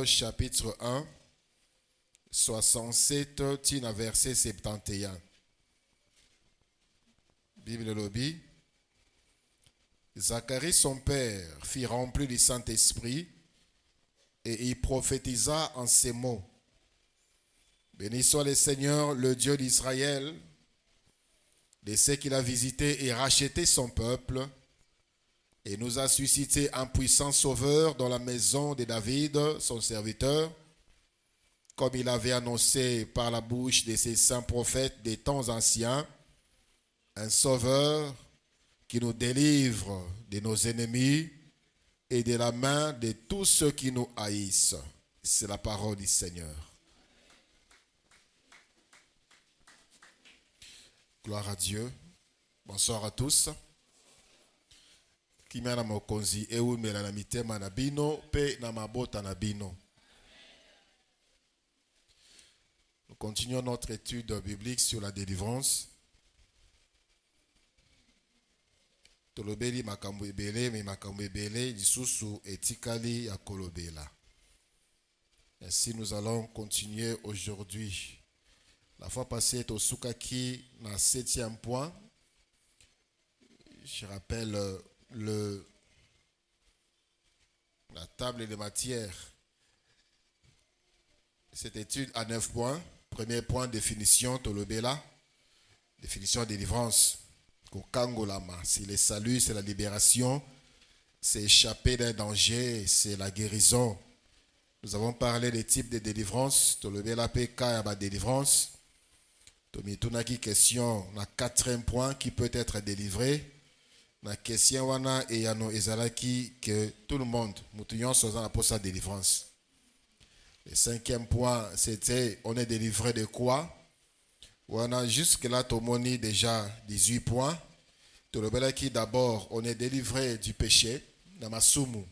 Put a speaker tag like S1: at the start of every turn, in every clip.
S1: chapitre 1, 67, tina verset 71. Bible lobby. Zacharie, son père, fit remplir du Saint-Esprit et il prophétisa en ces mots. Béni soit le Seigneur, le Dieu d'Israël, de ce qu'il a visité et racheté son peuple, et nous a suscité un puissant sauveur dans la maison de David, son serviteur, comme il avait annoncé par la bouche de ses saints prophètes des temps anciens, un sauveur qui nous délivre de nos ennemis et de la main de tous ceux qui nous haïssent. C'est la parole du Seigneur. Gloire à Dieu. Bonsoir à tous. Kimana mokonzi ewumela na mitema na bino pe na mabota na bino. Nous continuons notre étude biblique sur la délivrance. Tolobeli makambo ebele me makambo ebele lisusu etikali ya kolobela. Ainsi nous allons continuer aujourd'hui. La fois passée, Tosukaki na 7e point. Je rappelle la table de matière. Cette étude à 9 points. Premier point, définition, Tolobela. Définition de délivrance. Kokangolama. C'est le salut, c'est la libération. C'est échapper d'un danger, c'est la guérison. Nous avons parlé des types de délivrance. Tolobela PK à la délivrance. Tomitunaki question, na 4e point, qui peut être délivré. La question wana et yano ezalaki que tout le monde, mutuyon sozana pour sa délivrance. Le 5e point, c'était on est délivré de quoi? Wana jusque là tomoni déjà 18 points. Tout le belaki d'abord on est délivré du péché, namasumu.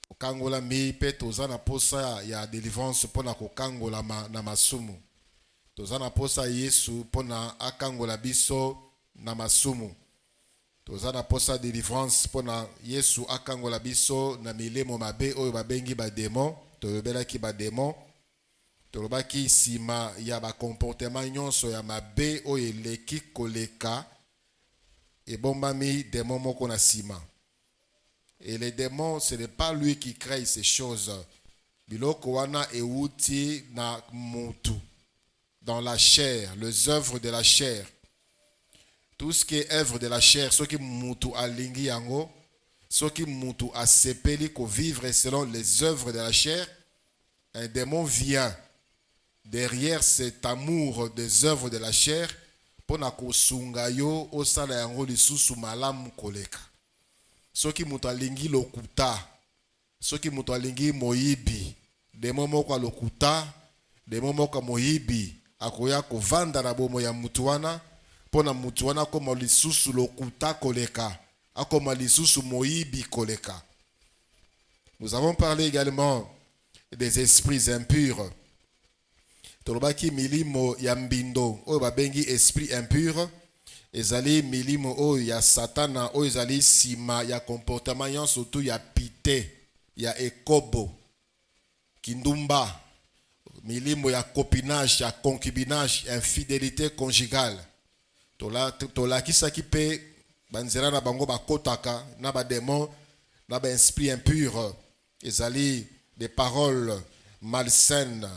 S1: Kokangola mi pe tozana posa ya délivrance pona kokangola namasumu. Tozana posa Yesu pona akangola biso namasumu. Tozana posa délivrance pona Yesu akangola biso na milemo mabe oyo babengi ba démon, tolobelaki ba démon, tolobaki sima ya ba comportement nyonso ya mabe oyo eleki koleka ebombami démon moko na sima. Et les démons, ce n'est pas lui qui crée ces choses. Biloko wana euti na mutu, dans la chair, les œuvres de la chair. Tout ce qui est œuvre de la chair, ce qui mutu alingi yango, ce qui mutu asepeli ko vivre selon les œuvres de la chair, un démon vient derrière cet amour des œuvres de la chair pour na kosunga yo osala yango lisusu malamu koleka. Ce qui mutu alingi lokuta, ce qui mutu alingi moyibi, démon moko lokuta, démon moko moyibi, akoya kovanda na bomo ya mutu wana. Pona mutuana koma lisusu lokuta koleka, akoma lisusu moibi koleka. Nous avons parlé également des esprits impurs. Tolobaki milimo ya mbindo, oyo babengi esprit impur, ezali milimo oyo ya satana, oyo ezali sima ya comportement nyonso tu ya pite, ya ekobo, kindumba, milimo ya copinage, ya concubinage, infidélité conjugale. Tola kisaki pe banzera na bango bakotaka na ba démon na ba esprit impur ezali des paroles malsaines,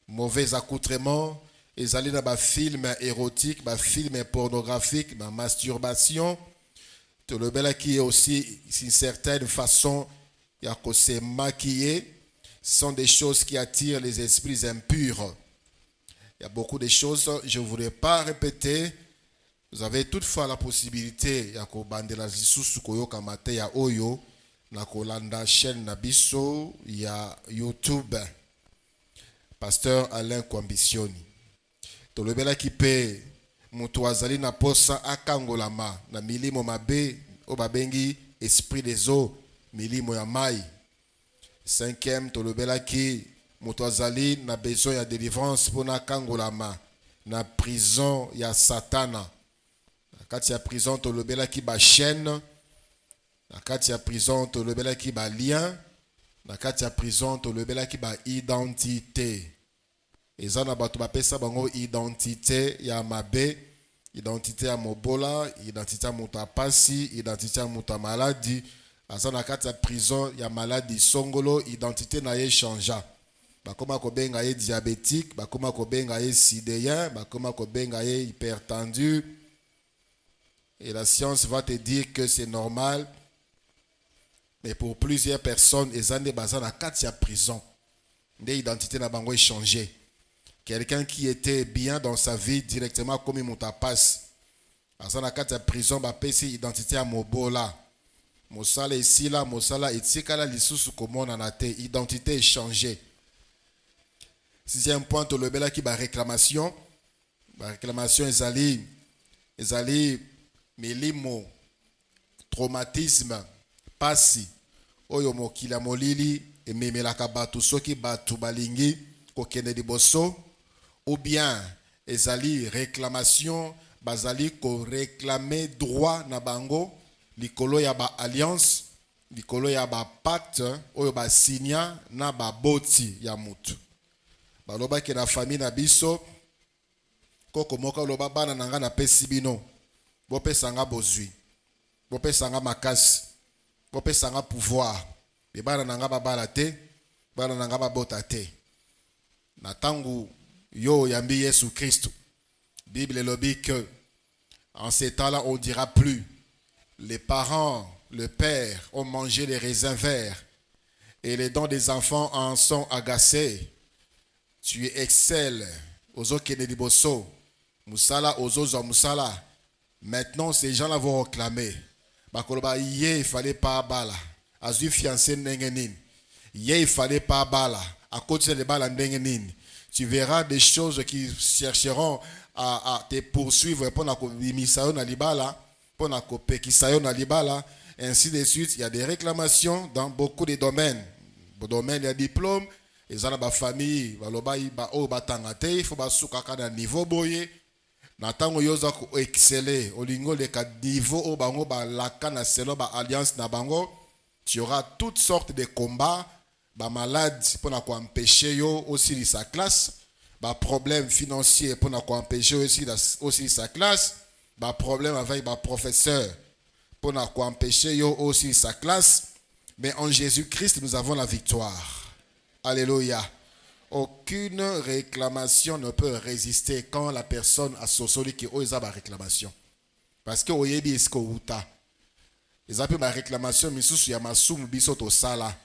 S1: mauvais accoutrements, ezali na ba film érotique, ba film pornographique, ba masturbation. To le bela qui est aussi d'une certaine façon ya ko se maquiller, sont des choses qui attirent les esprits impurs. Il y a beaucoup de choses, je ne voudrais pas répéter. Vous avez toutefois la possibilité ya ko bandela lisusu koyoka mate ya oyo na kolanda chaîne na biso ya YouTube Pasteur Alain Kwambisioni. Tolobela kipe mutu azali na posa akangolama na milimo mabe o babengi esprit des eaux, milimo ya mai. 5e tolobela ki mutu azali na besoin ya délivrance pona akangolama na prison ya satana. Kati ya prison tolobela ki ba chaîne, na kati ya prison tolobela ki ba lien, Na kati ya prison tolobelaki ba identité. Eza na bato bapesa bango identité ya mabe, identité ya mobola, identité ya moto apasi, identité ya moto maladi. Aza na kati ya prison ya maladi songolo, identité na ye changea. Bakoma kobenga ye diabétique, bakoma kobenga ye sidéen, bakoma kobenga ye hypertendu. Et la science va te dire que c'est normal. Mais pour plusieurs personnes, ils ont des bazar à 4 prison. Des identités n'a pas changé. Quelqu'un qui était bien dans sa vie directement comme il m'a passe. À 4 prison, bah pèse identité à mobola. Mosala ici là, mosala etikala lisusu comme on en a été. Identité est changée. Sixième point, le bela qui ba réclamation. Ba réclamation ezali milimo traumatisme pasi oyo mokila molili ememelaka batu soki batu balingi kokende liboso, ou bien ezali réclamation bazali ko réclamer droit na bango likolo ya ba alliance, likolo ya ba pacte oyo ba signa na ba boti ya mutu. Baloba ke na famille na biso koko moka loba bana nanga na pesi bino bopesanga bozwi, bopesanga makasi, bopesanga pouvoir. Mais bana nanga babala te, bana nanga babota te. Na tangu yo yambi Yesu Christ. Bible lobi que en ces temps-là on dira plus les parents, le père ont mangé les raisins verts et les dents des enfants en sont agacés. Tu excelles aux okene liboso, musala ozozo musala. Maintenant, ces gens-là vont réclamer. Bakoloba, hier, il fallait pas bala. Azu fiancé n'engenin. Hier, il fallait pas bala. À côté de bala n'engenin. Tu verras des choses qui chercheront à te poursuivre pour na kobimisayo na libala, pour na kopekisayo na libala, ainsi de suite. Il y a des réclamations dans beaucoup de domaines. Au domaine, il y a diplôme. Ils ont la famille. Baloba, il faut basukaka na niveau boye. Natango yoza ko exceller olingo le ka niveau o bango ba laka na selo ba alliance na bango, tu auras toutes sortes de combats, ba malades pour na ko empêcher yo aussi de sa classe, ba problème financier pour na ko empêcher aussi sa classe, ba problème avec ba professeur pour na ko empêcher yo aussi sa classe, mais en Jésus-Christ nous avons la victoire. Alléluia. Aucune réclamation ne peut résister quand la personne a sosoli qui osa ba réclamation. Parce que oyebi esko uta. Les appels ma réclamation misusu ya masumu biso to sala.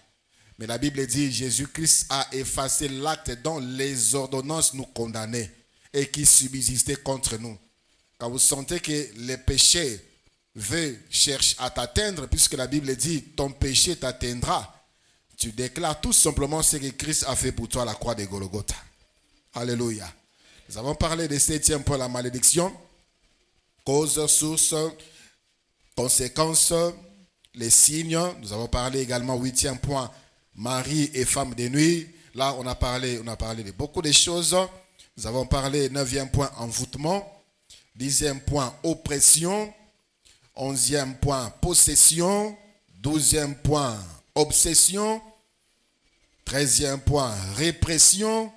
S1: Mais la Bible dit Jésus-Christ a effacé l'acte dont les ordonnances nous condamnaient et qui subsistaient contre nous. Quand vous sentez que le péché veut chercher à t'atteindre, puisque la Bible dit ton péché t'atteindra, tu déclares tout simplement ce que Christ a fait pour toi à la croix de Golgotha. Alléluia. Nous avons parlé de 7e point, la malédiction. Cause, source, conséquences, les signes. Nous avons parlé également 8e point, mari et femme de nuit. Là, on a parlé de beaucoup de choses. Nous avons parlé 9e point, envoûtement. 10e point, oppression. 11e point, possession. 12e point, obsession. 13e point, répression.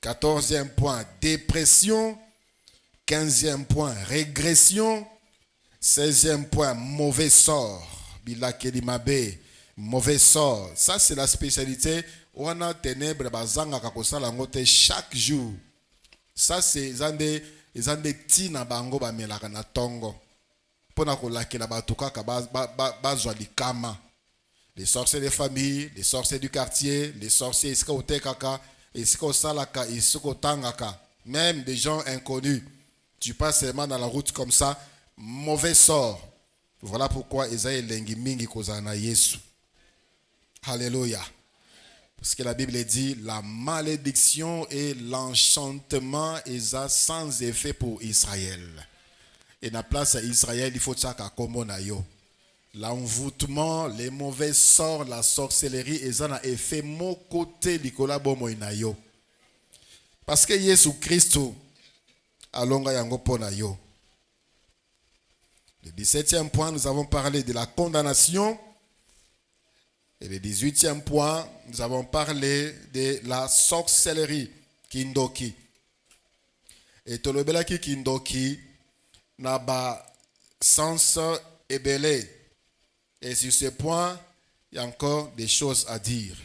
S1: 14e point, dépression. 15e point, régression. 16e point, mauvais sort. Bilakedimabé, mauvais sort. Ça, c'est la spécialité. On a ténèbres, bazanga kakosala ngote chaque jour. Ça, c'est les ande tina bango ba melaka na tongo. Pona kolakela batuka ka bazwa likama. Les sorciers des familles, les sorciers du quartier, les sorciers isko tekaka, isko salaka, isko tangaka, même des gens inconnus. Tu passes seulement dans la route comme ça, mauvais sort. Voilà pourquoi Esaïe lengi mingi kozana Yesu. Alléluia. Parce que la Bible dit la malédiction et l'enchantement est sans effet pour Israël. Et la place à Israël, il faut que ça na yo. L'envoûtement, les mauvais sorts, la sorcellerie, et un effet mon côté Nicolas Bomoinayo. Parce que Jésus Christ alonga yango pona yo. Le 17e point, nous avons parlé de la condamnation. Et le 18e point, nous avons parlé de la sorcellerie, kindoki. Et tolobela ki kindoki n'a pas sens ébélé. Et sur ce point, il y a encore des choses à dire.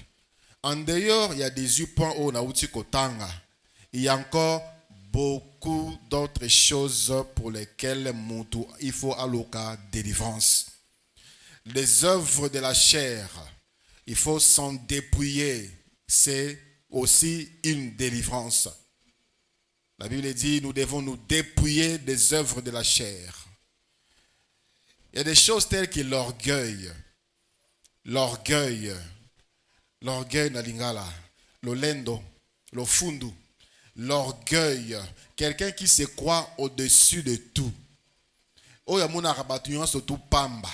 S1: En dehors, il y a 18 points où on a outi kotanga. Il y a encore beaucoup d'autres choses pour lesquelles il faut alloca délivrance. Les œuvres de la chair, il faut s'en dépouiller. C'est aussi une délivrance. La Bible dit, nous devons nous dépouiller des œuvres de la chair. Il y a des choses telles que l'orgueil. L'orgueil na lingala. L'olendo. L'ofundu. L'orgueil. Quelqu'un qui se croit au-dessus de tout. Oya mona rabatuyon surtout pamba.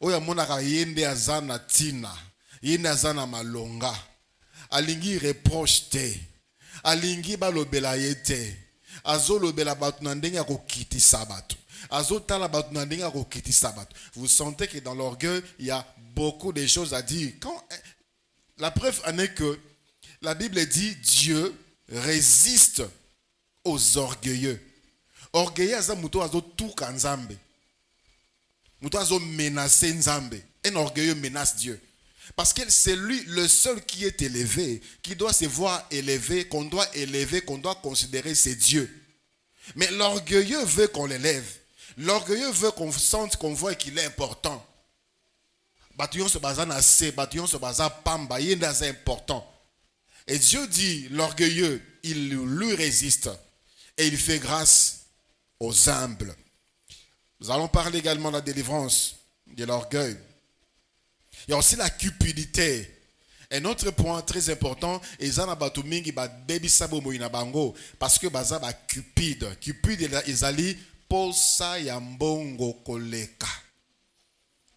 S1: Oya mona yende azana tina. Yende azana malonga. Alingi reproche te. Alingi balobela yete. Azo lobela batu na ndenge ko kiti sabatu. Azo tala batu na ndenge ko kiti sabatu. Vous sentez que dans l'orgueil, il y a beaucoup de choses à dire. La preuve en est que la Bible dit Dieu résiste aux orgueilleux. Orgueilleux aza muto azo tout kanzambe. Muto azo menacer nzambe. Un orgueilleux menace Dieu. Parce que c'est lui le seul qui est élevé, qui doit se voir élevé, qu'on doit élever, qu'on doit considérer c'est Dieu. Mais l'orgueilleux veut qu'on l'élève. L'orgueilleux veut qu'on sente, qu'on voit qu'il est important. Batuyon se basa na se, batuyon se basa pamba, yenda c'est important. Et Dieu dit, l'orgueilleux, il lui résiste. Et il fait grâce aux humbles. Nous allons parler également de la délivrance de l'orgueil. Il y a aussi la cupidité. Un autre point très important, parce que baza ba cupide. Cupide ezali posa ya mbongo koleka.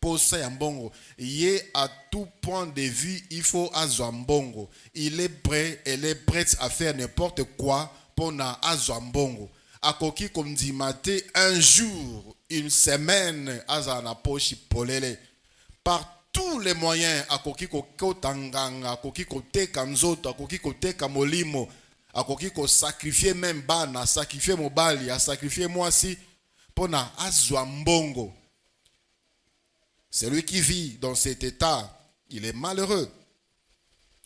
S1: Posa ya mbongo. Yé à tout point de vue, il faut azwa mbongo. Il est prêt, elle est prête à faire n'importe quoi pour na azwa mbongo. Akoki comme dit maté un jour, une semaine, azwa na pochi polele. Par tous les moyens, akoki ko tanganga, akoki ko teka nzoto, akoki ko teka molimo, akoki ko sacrifier même bana, sacrifier mobali, a sacrifier moi si, pona azwa mbongo. Celui qui vit dans cet état, il est malheureux.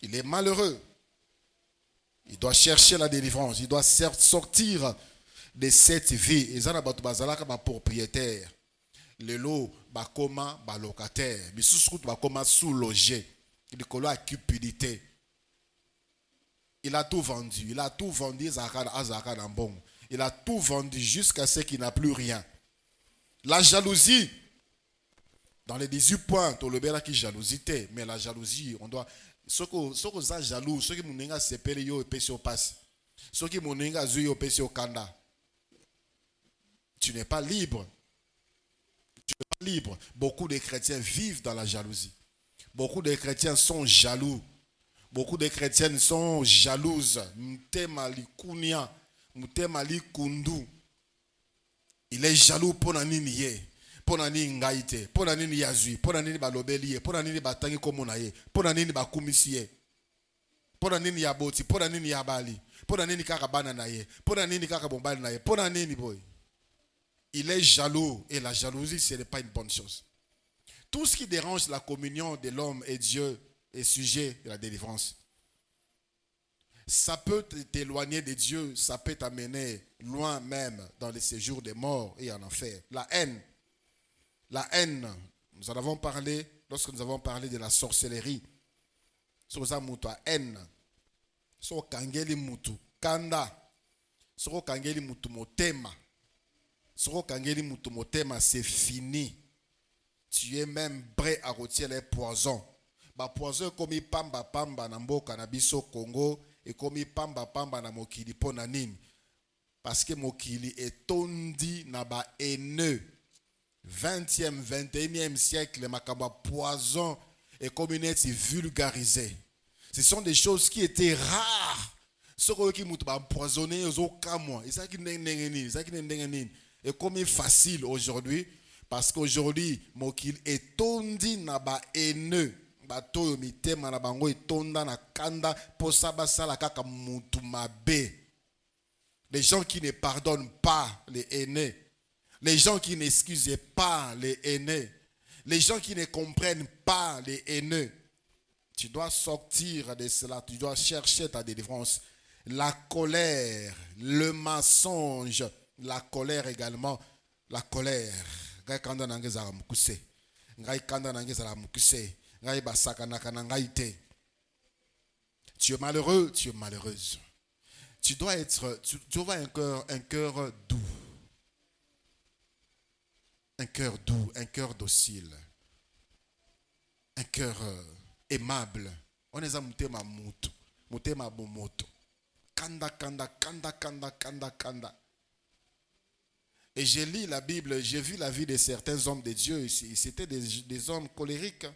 S1: Il est malheureux. Il doit chercher la délivrance. Il doit sortir de cette vie. Et ça, ba propriétaire. Le lot, ba koma, ba locataire. Mais sous ba koma sous-logé. Il est à cupidité. Il a tout vendu. Il a tout vendu Il a tout vendu jusqu'à ce qu'il n'a plus rien. La jalousie. Dans les 18 points, tu as qui jalousie, mais la jalousie, on doit. Ceux qui sont jaloux, ceux qui m'ont sepelé yo et péché au passe. Ceux qui m'ont zui au péché au kanda. Tu n'es pas libre. Tu n'es pas libre. Beaucoup de chrétiens vivent dans la jalousie. Beaucoup de chrétiens sont jaloux. Beaucoup de chrétiennes sont jalouses. Mtemali kunia, mtemali kundu. Il est jaloux pour naniniye. Pona nini ngaite, pona nini yazui, pona nini balobeliye, pona nini batangi komonaye, pona nini bakumisiye, pona nini yaboti, pona nini yabali, pona nini kaka bana naye, pona nini kaka bombali naye, pona nini boy. Il est jaloux et la jalousie ce n'est pas une bonne chose. Tout ce qui dérange la communion de l'homme et Dieu est sujet de la délivrance. Ça peut t'éloigner de Dieu, ça peut t'amener loin même dans les séjours des morts et en enfer. La haine. La haine, nous en avons parlé lorsque nous avons parlé de la sorcellerie. Soza mutu a haine. So kangeli mutu kanda. So kangeli mutu motema. So kangeli mutu motema, c'est fini. Tu es même prêt à retirer les poisons. Ba poison comme pamba pamba na mboka na biso Congo et comme pamba pamba na mokili pona nini. Parce que mokili est tondi na ba haineux. 20e, 21e siècle, makamba poison et communauté vulgarisée. Ce sont des choses qui étaient rares. Ce qui m'a empoisonné aux camois. Et ça qui est comme facile aujourd'hui. Parce qu'aujourd'hui, mokil est tondi naba haineux. bato yo mitema na bango etonda na kanda posa basala kaka mutu mabe. Les gens qui ne pardonnent pas les aînés, les gens qui n'excusent pas les aînés, les gens qui ne comprennent pas les aînés. Tu dois sortir de cela, tu dois chercher ta délivrance. La colère, le mensonge, la colère également, la colère. Tu es malheureux, tu es malheureuse. Tu dois avoir un cœur doux. Un cœur doux, un cœur docile. Un cœur aimable. On est à mutema mutu, mutema bomoto. Kanda, kanda, kanda, kanda, kanda, kanda. Et j'ai lu la Bible, j'ai vu la vie de certains hommes de Dieu. C'était des hommes colériques.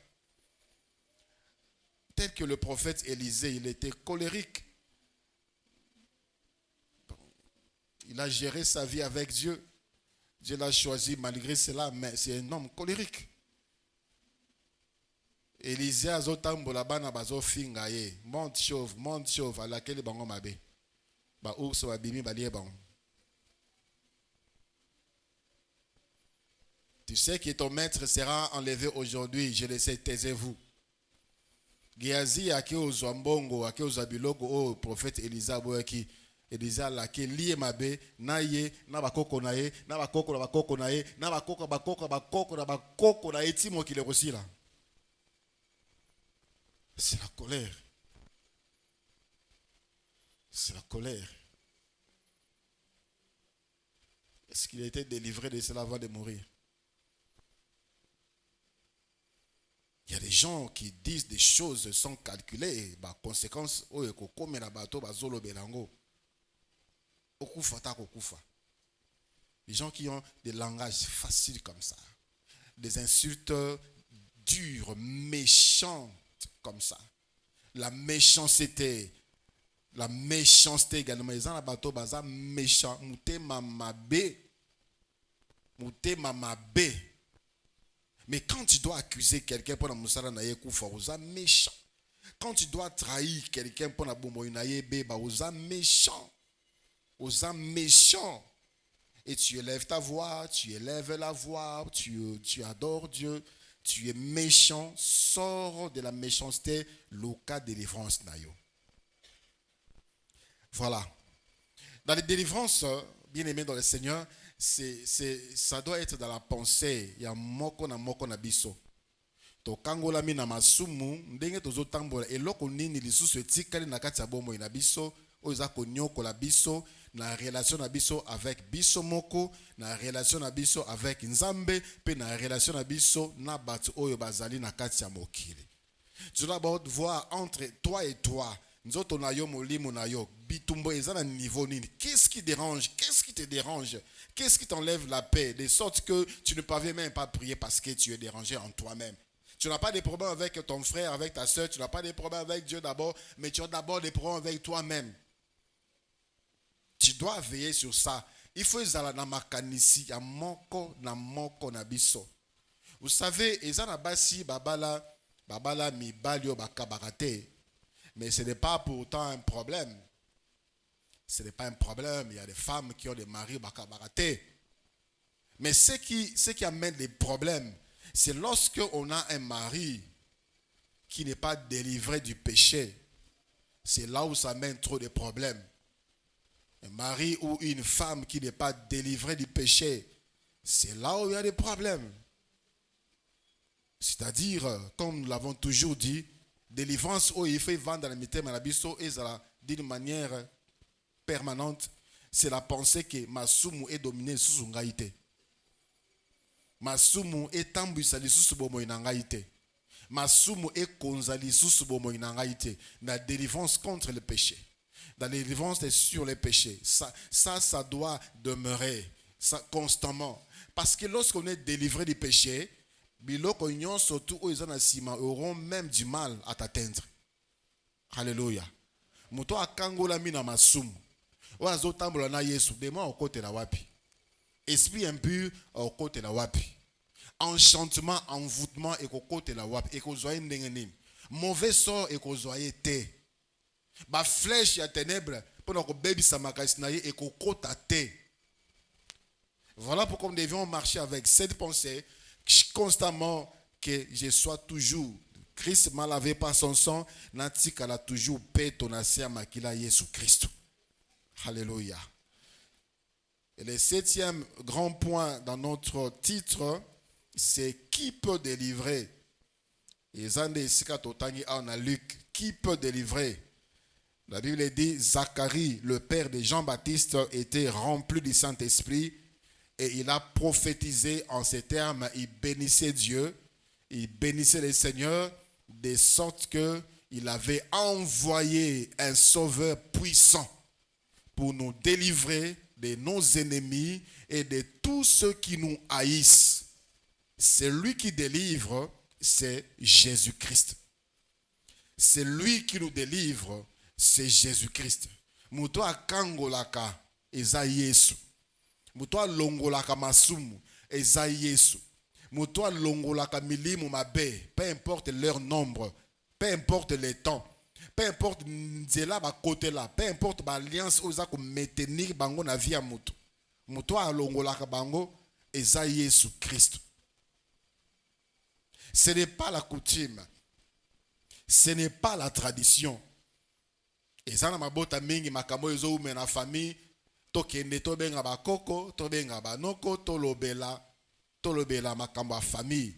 S1: Tel que le prophète Élisée, il était colérique. Il a géré sa vie avec Dieu. Dieu l'a choisi malgré cela, mais c'est un homme colérique. Élisée a zotambola bana bazo finga ye. Monte chauve, à laquelle bango mabe. Ba ours wa bimi balie bango. Tu sais que ton maître sera enlevé aujourd'hui, je le sais, taisez-vous. Géasi ake ozwambongo, ake ozabiloko o prophète Élisée boyaki. Élisée lake lié mabe na ye na bakoko na ye na bakoko na bakoko na ye na bakoko na ye timo ki le aussi là. C'est la colère. C'est la colère. Est-ce qu'il a été délivré de cela avant de mourir? Il y a des gens qui disent des choses sans calculer. Bah, conséquence, les gens qui ont des langages faciles comme ça. Des insultes dures, méchantes comme ça. La méchanceté également. Les gens bateau baza méchant. Mouté mamabe. Mais quand tu dois accuser quelqu'un pour la moussara na yekufa, osa méchant. Quand tu dois trahir quelqu'un pour la bomboy na yebeba, osa méchant. Osa méchant. Et tu élèves ta voix, tu élèves la voix, tu adores Dieu, tu es méchant, sors de la méchanceté, l'oka délivrance nayo. Voilà. Dans les délivrances, bien aimés dans le Seigneur, ça doit être dans la pensée. Il y a moko na biso. To kangola mi na masumu, ndenge tozo tambola eloko nini lisusu etikali na kati ya bomoi na biso, oza konyoko la biso na relation na biso avec biso moko, na relation na biso avec Nzambe, pe na relation na biso na batu oyo bazali na kati ya mokili. Tu dois d'abord voir entre toi et toi. Nzoto na yo molimo na yo bitumbo ezana niveau nini. Qu'est-ce qui dérange? Qu'est-ce qui te dérange? Qu'est-ce qui t'enlève la paix? De sorte que tu ne parviens même pas à prier parce que tu es dérangé en toi-même. Tu n'as pas de problème avec ton frère, avec ta soeur, tu n'as pas de problème avec Dieu d'abord, mais tu as d'abord des problèmes avec toi-même. Tu dois veiller sur ça. Il faut ezala na makanisi ya moko na biso. Vous savez, ezana basi babala mibali yo bakabarate. Mais ce n'est pas pourtant un problème. Ce n'est pas un problème. Il y a des femmes qui ont des maris bakabarate. Mais ce qui amène les problèmes, c'est lorsque on a un mari qui n'est pas délivré du péché. C'est là où ça amène trop de problèmes. Un mari ou une femme qui n'est pas délivrée du péché, c'est là où il y a des problèmes. C'est-à-dire, comme nous l'avons toujours dit, délivrance où il fait vendre la mité manabiso et d'une manière permanente, c'est la pensée que Masumu est dominé sous son gaïté. Masumu est tambusali sous bomo inangaïté. Masumu est konzali sous bomo inangaïté. La délivrance contre le péché. Dans la délivrance sur les péchés. Ça doit demeurer ça, constamment. Parce que lorsqu'on est délivré du péché, biloko nyon surtout aux anasima auront même du mal à t'atteindre. Alléluia. Muto akangola mina masumu. Oazo tambola na Yesu. Dema au côté la wapi. Esprit impur au côté la wapi. enchantement, envoûtement et kokote la wap et kozoye ndengenim. Mauvais sort et kozoye te. Ba flèche ya ténèbres pendant que baby samakasnaye et kokota te. Voilà pourquoi nous devions marcher avec cette pensée constamment que je sois toujours. Christ m'a lavé par son sang, natikala toujours paix ton asia makila Jésus Christ. Alléluia. Et le 7e grand point dans notre titre, c'est qui peut délivrer. Et Zande Sika Totangi en a Luc, qui peut délivrer. La Bible dit, Zacharie, le père de Jean-Baptiste, était rempli du Saint-Esprit et il a prophétisé en ces termes. Il bénissait Dieu, il bénissait le Seigneur, de sorte qu'il avait envoyé un sauveur puissant pour nous délivrer de nos ennemis et de tous ceux qui nous haïssent. C'est lui qui délivre, c'est Jésus-Christ. C'est lui qui nous délivre, c'est Jésus-Christ. Muto akangolaka eza Yesu. Muto alongolaka masumu eza Yesu. Muto alongolaka milimu mabe, peu importe leur nombre, peu importe le temps, peu importe nzela ba côté là, peu importe ba alliance oza ko maintenir bango na vie ya mutu. Muto alongolaka bango eza Yesu Christ. Ce n'est pas la coutume. Ce n'est pas la tradition. Et ça na mabota mingi makambo ezo ume na famille to kende to benga ba koko, to benga ba noko, to lobela makambo a famille.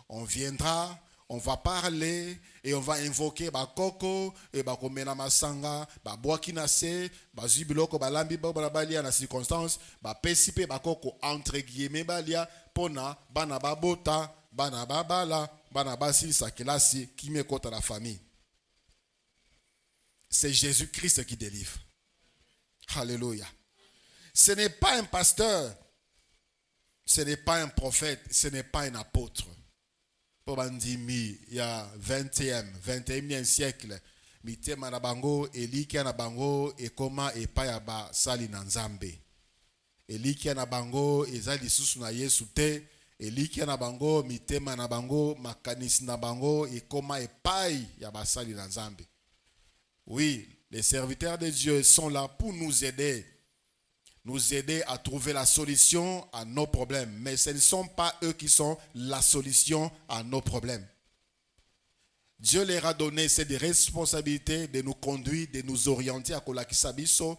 S1: On viendra, on va parler et on va invoquer ba koko et ba komena masanga, ba boakina se, ba zibiloko ba lambi ba balia na circonstance, ba pesipe ba koko entre guillemets balia pona bana babota, bana babala, bana basi sakilasi qui me kota la famille. C'est Jésus-Christ qui délivre. Alléluia. Ce n'est pas un pasteur, ce n'est pas un prophète, ce n'est pas un apôtre. Pour il y a 21e siècle, mitema na bango, elikia na bango, et koma et payaba sali na nzambe. Elikia na bango, ezali susu na Yesu te, elikia na bango, mitema na bango, makanisi na bango, et koma et paye yaba sali na nzambe. Oui, les serviteurs de Dieu sont là pour nous aider à trouver la solution à nos problèmes. Mais ce ne sont pas eux qui sont la solution à nos problèmes. Dieu leur a donné cette responsabilité de nous conduire, de nous orienter à kolakisa biso.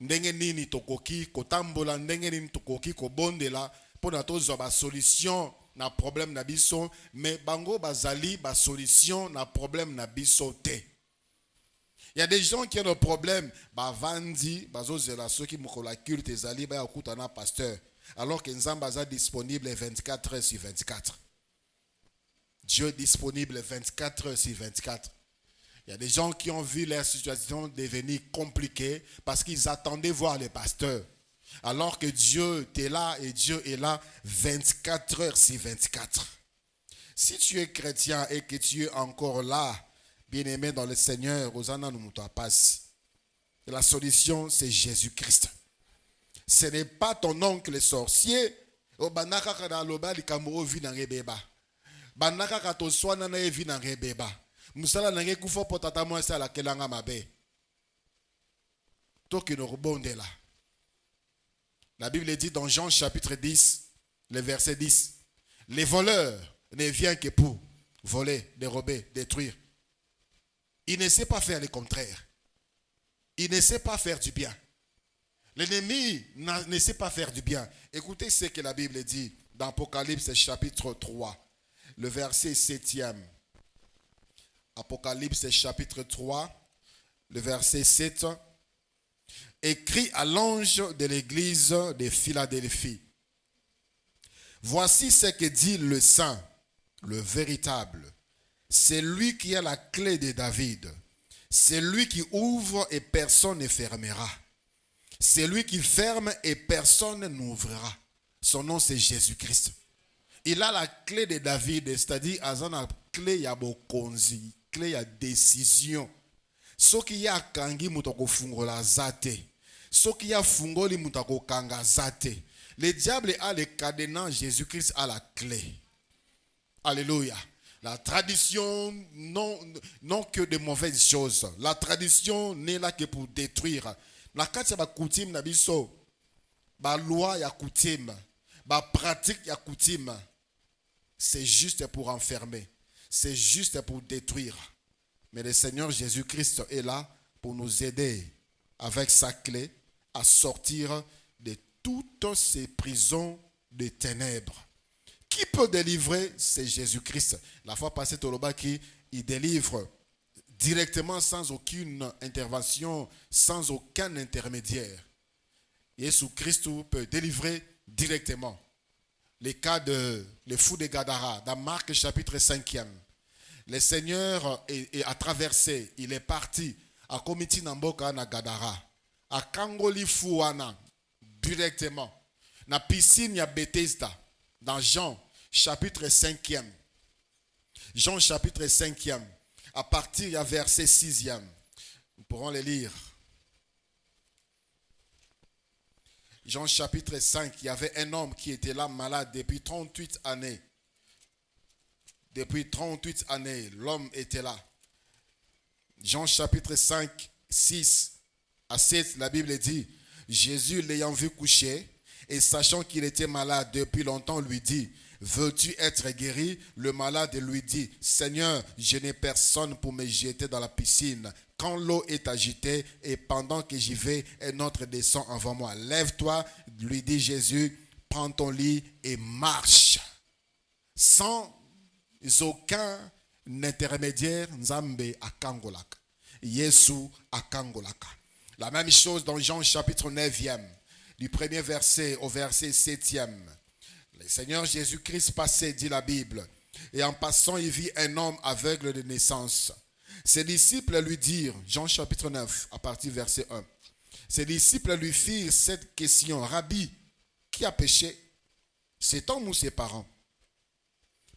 S1: Ndenge nini tokoki kotambola, ndenge nini tokoki kobondela pour na tozwa ba solution na problème na biso, mais bango bazali ba solution na problème na biso te. Il y a des gens qui ont des problèmes, bavandi, bazozela ceux qui mukola culte ezali ba yakutana pasteur, alors que Nzamba est disponible 24 heures sur 24. Dieu est disponible 24 heures sur 24. Il y a des gens qui ont vu leur situation devenir compliquée parce qu'ils attendaient voir le pasteur. Alors que Dieu est là et Dieu est là 24 heures sur 24. Si tu es chrétien et que tu es encore là, bien-aimé dans le Seigneur, la solution, c'est Jésus-Christ. Ce n'est pas ton oncle sorcier. La Bible dit dans Jean chapitre 10, le verset 10, les voleurs ne viennent que pour voler, dérober, détruire. Il ne sait pas faire le contraire. Il ne sait pas faire du bien. L'ennemi ne sait pas faire du bien. Écoutez ce que la Bible dit dans Apocalypse chapitre 3, le verset 7e. Apocalypse chapitre 3, le verset 7. Écrit à l'ange de l'église de Philadelphie. Voici ce que dit le Saint, le véritable. C'est lui qui a la clé de David. C'est lui qui ouvre et personne ne fermera. C'est lui qui ferme et personne n'ouvrira. Son nom c'est Jésus-Christ. Il a la clé de David, c'est-à-dire la clé ya bokonzi, clé ya décision. Ce qui a kangi mutako fungola zate. Ce qui a fungoli mutako kanga zate. Le diable a les cadenas, Jésus-Christ a la clé. Alléluia. La tradition, non que de mauvaises choses. La tradition n'est là que pour détruire. La carte ba coutume na biso, ba loi ya coutume, ba pratique ya coutume. C'est juste pour enfermer. C'est juste pour détruire. Mais le Seigneur Jésus-Christ est là pour nous aider avec sa clé à sortir de toutes ces prisons de ténèbres. Qui peut délivrer? C'est Jésus-Christ. La fois passée, Tolobaki, il délivre directement sans aucune intervention, sans aucun intermédiaire. Jésus-Christ peut délivrer directement. Les cas de les fous de Gadara, dans Marc chapitre 5e. Le Seigneur a traversé, il est parti à Komiti Namboka na Gadara, à Kangoli Fouana, directement. Na piscine ya Bethesda, dans Jean chapitre 5e. Jean chapitre 5e, à partir du verset 6e. Nous pourrons les lire. Jean chapitre 5, il y avait un homme qui était là malade depuis 38 années. Depuis 38 années, l'homme était là. Jean chapitre 5, 6 à 7, la Bible dit, Jésus l'ayant vu coucher et sachant qu'il était malade depuis longtemps, lui dit, veux-tu être guéri? Le malade lui dit, Seigneur, je n'ai personne pour me jeter dans la piscine. Quand l'eau est agitée et pendant que j'y vais, un autre descend avant moi. Lève-toi, lui dit Jésus, prends ton lit et marche. Sans aucun intermédiaire, Nzambe akangolaka. Yesu akangolaka. La même chose dans Jean chapitre 9e, du premier verset au verset 7e. Le Seigneur Jésus-Christ passait, dit la Bible, et en passant, il vit un homme aveugle de naissance. Ses disciples lui dirent, Jean chapitre 9, à partir du verset 1, ses disciples lui firent cette question, Rabbi, qui a péché, cet homme ou ses parents,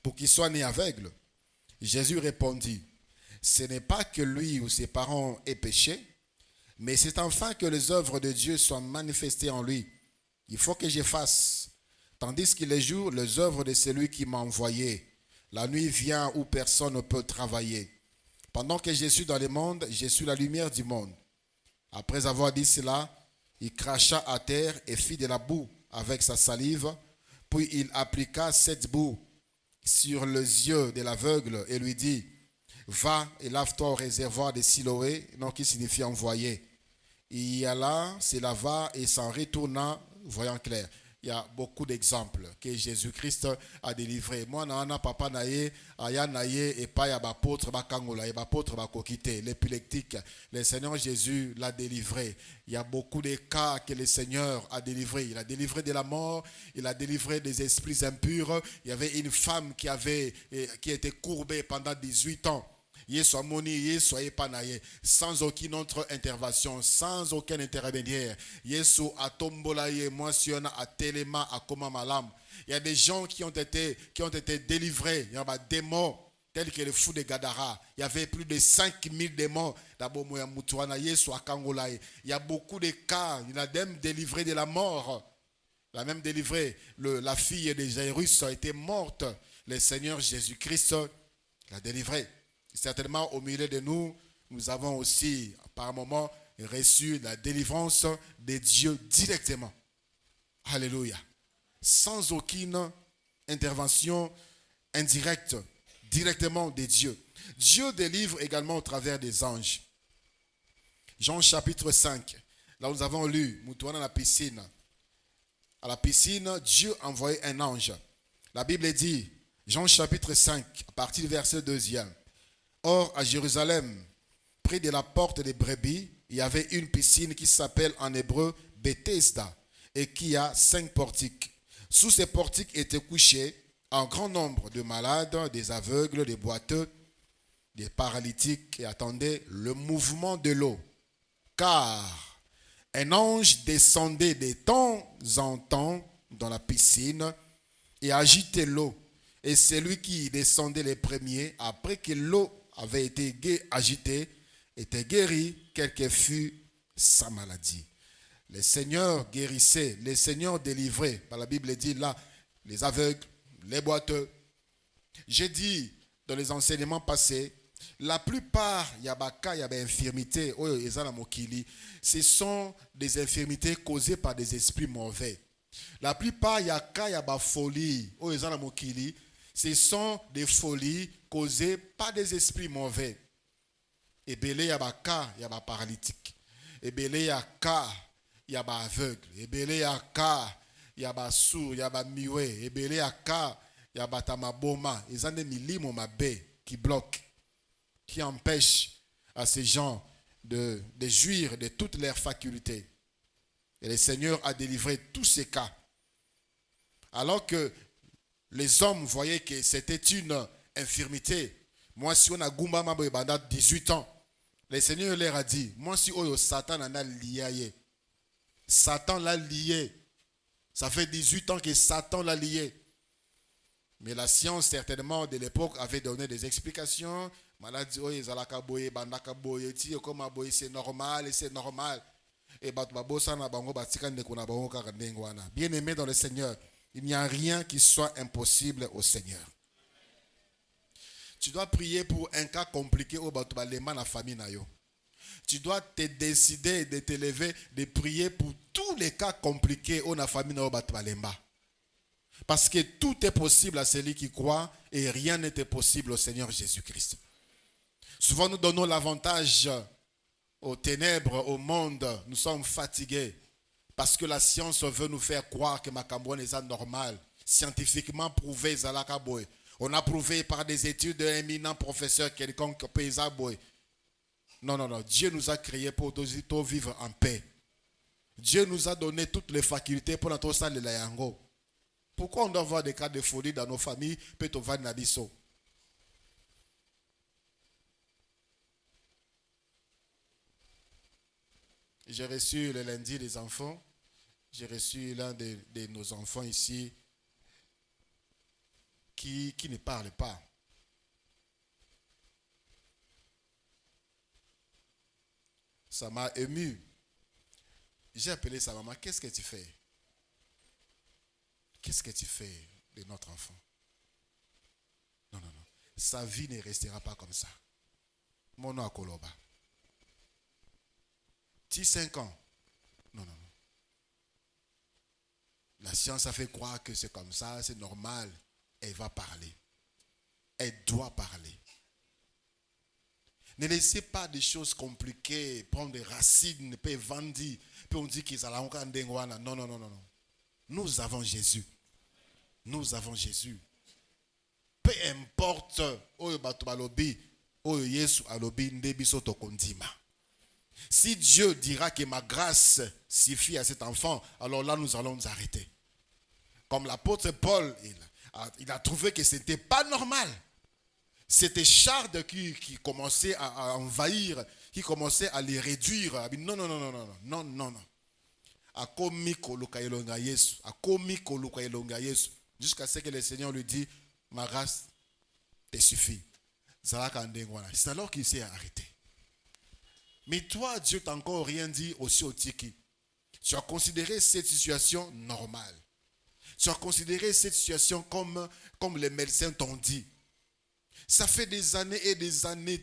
S1: pour qu'il soit né aveugle? Jésus répondit, ce n'est pas que lui ou ses parents aient péché, mais c'est enfin que les œuvres de Dieu soient manifestées en lui. Il faut que je fasse. Tandis qu'il est jour, les œuvres de celui qui m'a envoyé. La nuit vient où personne ne peut travailler. Pendant que je suis dans le monde, je suis la lumière du monde. Après avoir dit cela, il cracha à terre et fit de la boue avec sa salive. Puis il appliqua cette boue sur les yeux de l'aveugle et lui dit, va et lave-toi au réservoir de Siloé, non qui signifie envoyé. Il y alla, se lava et s'en retourna, voyant clair. Il y a beaucoup d'exemples que Jésus-Christ a délivrés. Moi, nana papa naye, aya naye et pas ya bapôtre bakangola et bapôtre bakokite, l'épileptique. Le Seigneur Jésus l'a délivré. Il y a beaucoup de cas que le Seigneur a délivrés. Il a délivré de la mort, il a délivré des esprits impurs. Il y avait une femme qui était courbée pendant 18 ans. Sans aucune autre intervention, sans aucun intermédiaire. Il y a des gens qui ont été délivrés. Il y a des démons tels que le fou de Gadara. Il y avait plus de 5000 démons. Il y a beaucoup de cas. Il a même délivré de la mort. Il a même délivré. La fille de Jairus a été morte. Le Seigneur Jésus-Christ l'a délivré. Certainement, au milieu de nous, nous avons aussi, par moment, reçu la délivrance de Dieu directement. Alléluia. Sans aucune intervention indirecte, directement de Dieu. Dieu délivre également au travers des anges. Jean chapitre 5, là nous avons lu, Moutouana à la piscine. À la piscine, Dieu a envoyé un ange. La Bible dit, Jean chapitre 5, à partir du verset 2e. Or, à Jérusalem, près de la porte des brebis, il y avait une piscine qui s'appelle en hébreu Bethesda et qui a 5 portiques. Sous ces portiques étaient couchés un grand nombre de malades, des aveugles, des boiteux, des paralytiques qui attendaient le mouvement de l'eau. Car un ange descendait de temps en temps dans la piscine et agitait l'eau. Et celui qui descendait les premiers, après que l'eau avait été agité, était guéri, quelle que fût sa maladie. Les seigneurs guérissaient, les seigneurs délivraient. Par la Bible dit là, les aveugles, les boiteux. J'ai dit dans les enseignements passés, la plupart, il y a des infirmités, ce sont des infirmités causées par des esprits mauvais. La plupart, il y a des folies, ce sont des folies causées par des esprits mauvais. Et bien, il y a des paralytiques. Et bien, il y a des aveugles. Et bien, il y a des sourds, il y a des muets. Et bien, il y a des tamaboma. Ils ont des millimos qui bloquent, qui empêchent à ces gens de jouir de toutes leurs facultés. Et le Seigneur a délivré tous ces cas. Alors que les hommes voyaient que c'était une infirmité. Moi, si on a Goumba Mabo pendant 18 ans, le Seigneur leur a dit, moi, si Satan en a lié, Satan l'a lié. Ça fait 18 ans que Satan l'a lié. Mais la science, certainement, de l'époque, avait donné des explications. Maladie, c'est normal, et c'est normal. Bien aimé dans le Seigneur, il n'y a rien qui soit impossible au Seigneur. Tu dois prier pour un cas compliqué au Batubalema la famille Nayo. Tu dois te décider de te lever, de prier pour tous les cas compliqués au la famille Nayo Batubalema. Parce que tout est possible à celui qui croit et rien n'était possible au Seigneur Jésus-Christ. Souvent nous donnons l'avantage aux ténèbres, au monde. Nous sommes fatigués parce que la science veut nous faire croire que Makambouane est normal, scientifiquement prouvé. On a prouvé par des études d'un éminent professeur quelconque paysaboy. Non. Dieu nous a créés pour vivre en paix. Dieu nous a donné toutes les facultés pour notre salle de la yango. Pourquoi on doit avoir des cas de folie dans nos familles? J'ai reçu le lundi les enfants. J'ai reçu l'un de nos enfants ici qui ne parle pas. Ça m'a ému. J'ai appelé sa maman. Qu'est-ce que tu fais? Qu'est-ce que tu fais de notre enfant? Non. Sa vie ne restera pas comme ça. Mon nom à Koloba. 5 ans. Non. La science a fait croire que c'est comme ça, c'est normal. Elle va parler. Elle doit parler. Ne laissez pas des choses compliquées, prendre des racines, puis vendre, puis on dit qu'ils allaient encore en dengoana. Non. Nous avons Jésus. Nous avons Jésus. Peu importe, si Dieu dira que ma grâce suffit à cet enfant, alors là nous allons nous arrêter. Comme l'apôtre Paul, il a trouvé que ce n'était pas normal. C'était Charles qui commençait à envahir, qui commençait à les réduire. Non. Jusqu'à ce que le Seigneur lui dit, ma grâce te suffit. C'est alors qu'il s'est arrêté. Mais toi, Dieu t'a encore rien dit aussi au Tiki. Tu as considéré cette situation normale. Tu as considéré cette situation comme les médecins t'ont dit. Ça fait des années et des années,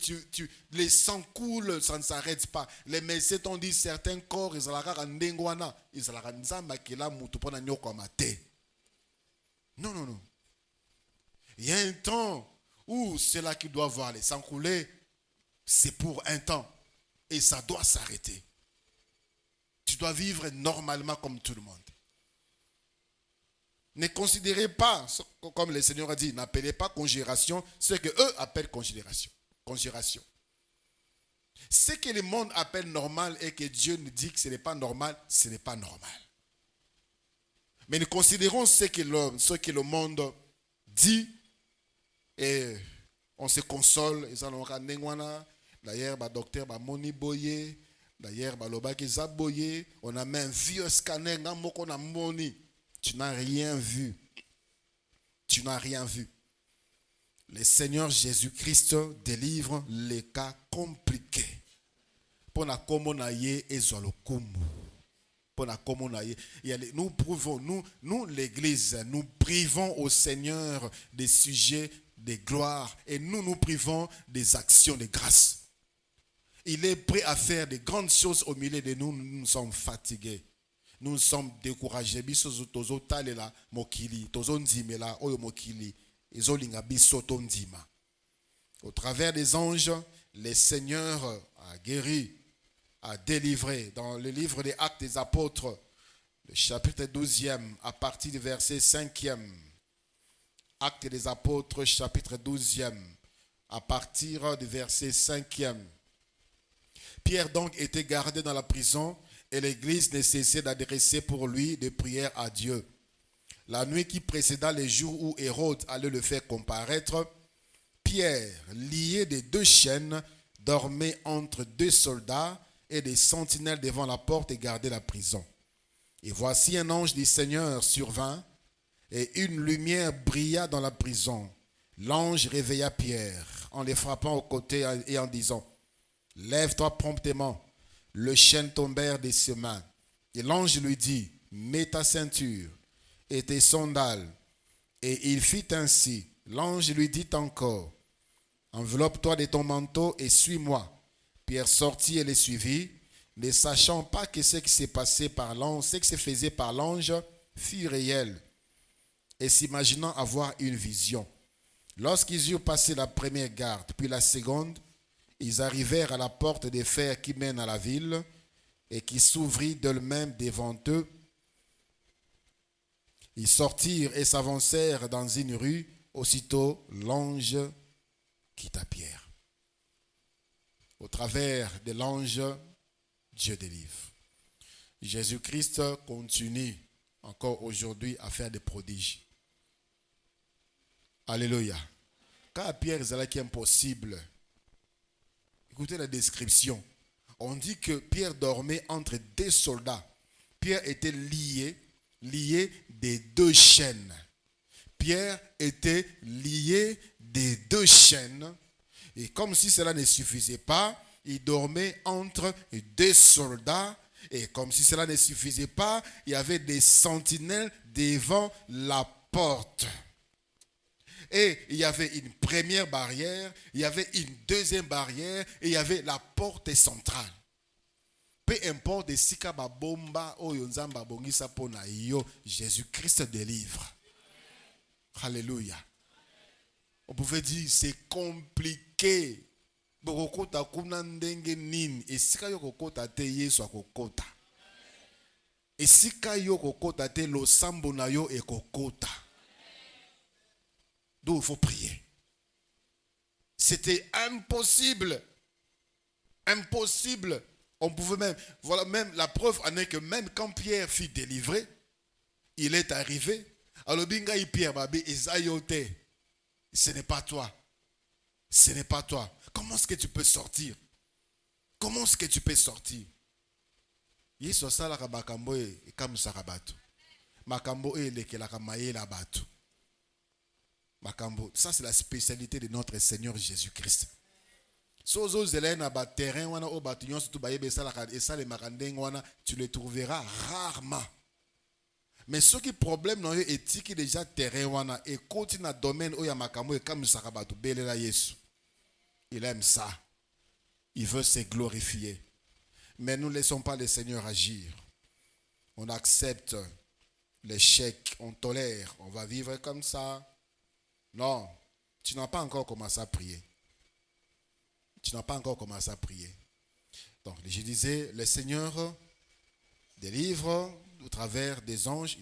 S1: les sangs coulent, ça ne s'arrête pas. Les médecins t'ont dit certains corps, ils allaient ndengwana, ils allaient nzamakela mutu pona nyoko amate. Non. Il y a un temps où c'est là qu'il doit voir les sangs couler. C'est pour un temps. Et ça doit s'arrêter. Tu dois vivre normalement comme tout le monde. Ne considérez pas, comme le Seigneur a dit, n'appelez pas conjuration ce que eux appellent conjuration. Ce que le monde appelle normal et que Dieu nous dit que ce n'est pas normal, ce n'est pas normal. Mais nous considérons ce que le monde dit et on se console. D'ailleurs, le docteur Moni Boye, d'ailleurs, on a même un vieux scanner, tu n'as rien vu. Tu n'as rien vu. Le Seigneur Jésus-Christ délivre les cas compliqués. Pour la commonaye et zolokumu. Nous prouvons, nous l'église, nous privons au Seigneur des sujets de gloire et nous privons des actions de grâce. Il est prêt à faire de grandes choses au milieu de nous. Nous sommes fatigués. Nous sommes découragés. Au travers des anges, le Seigneur a guéri, a délivré. Dans le livre des Actes des Apôtres, le chapitre 12e, à partir du verset 5e. Actes des Apôtres, chapitre 12e, à partir du verset 5e. Pierre donc était gardé dans la prison et l'église ne cessait d'adresser pour lui des prières à Dieu. La nuit qui précéda les jours où Hérode allait le faire comparaître, Pierre, lié de 2 chaînes, dormait entre 2 soldats et des sentinelles devant la porte et gardait la prison. Et voici un ange du Seigneur survint et une lumière brilla dans la prison. L'ange réveilla Pierre en le frappant au côté et en disant « Lève-toi promptement ». Les chaînes tombèrent de ses mains. Et l'ange lui dit « Mets ta ceinture et tes sandales. » Et il fit ainsi. L'ange lui dit encore « Enveloppe-toi de ton manteau et suis-moi. » Pierre sortit et les suivit, ne sachant pas que ce qui s'est passé par l'ange, ce qui se faisait par l'ange, fut réel, et s'imaginant avoir une vision. Lorsqu'ils eurent passé la première garde, puis la seconde, ils arrivèrent à la porte de fer qui mène à la ville et qui s'ouvrit d'elle-même devant eux. Ils sortirent et s'avancèrent dans une rue. Aussitôt, l'ange quitta Pierre. Au travers de l'ange, Dieu délivre. Jésus-Christ continue encore aujourd'hui à faire des prodiges. Alléluia. Car Pierre est impossible. Écoutez la description. On dit que Pierre dormait entre 2 soldats. Pierre était lié des 2 chaînes. Pierre était lié des 2 chaînes. Et comme si cela ne suffisait pas, il dormait entre 2 soldats. Et comme si cela ne suffisait pas, il y avait des sentinelles devant la porte. Et il y avait une première barrière, il y avait une deuxième barrière, et il y avait la porte centrale. Peu importe si bomba ou yonzamba bongisa pona yo, Jésus-Christ délivre. Alléluia. On pouvait dire c'est compliqué. Bokota kuna ndenge nini esika yo kokota te Yesu akokota. Esika yo kokota te losambo na yo ekokota. D'où il faut prier. C'était impossible. Impossible. On pouvait même, voilà, même la preuve en est que même quand Pierre fut délivré, il est arrivé. Alors, binga Pierre, babi, esayote. Ce n'est pas toi. Ce n'est pas toi. Comment est-ce que tu peux sortir? Comment est-ce que tu peux sortir? Yesu salaka bakambo e kamusaka batu. Makambo e lekelaka mayela batu. Makambo, ça c'est la spécialité de notre Seigneur Jésus-Christ. Sozo zelena ba terrain wana o batunyon surtout ba yebe salaka et ça les makandeng wana tu les trouveras rarement. Mais ce qui problème dans éthique déjà terrain wana et continue dans domaine où ya makambo e kamusaka batu belela Yesu. Il aime ça. Il veut se glorifier. Mais nous ne laissons pas le Seigneur agir. On accepte l'échec, on tolère, on va vivre comme ça. Non, tu n'as pas encore commencé à prier. Tu n'as pas encore commencé à prier. Donc, je disais, le Seigneur délivre au travers des anges,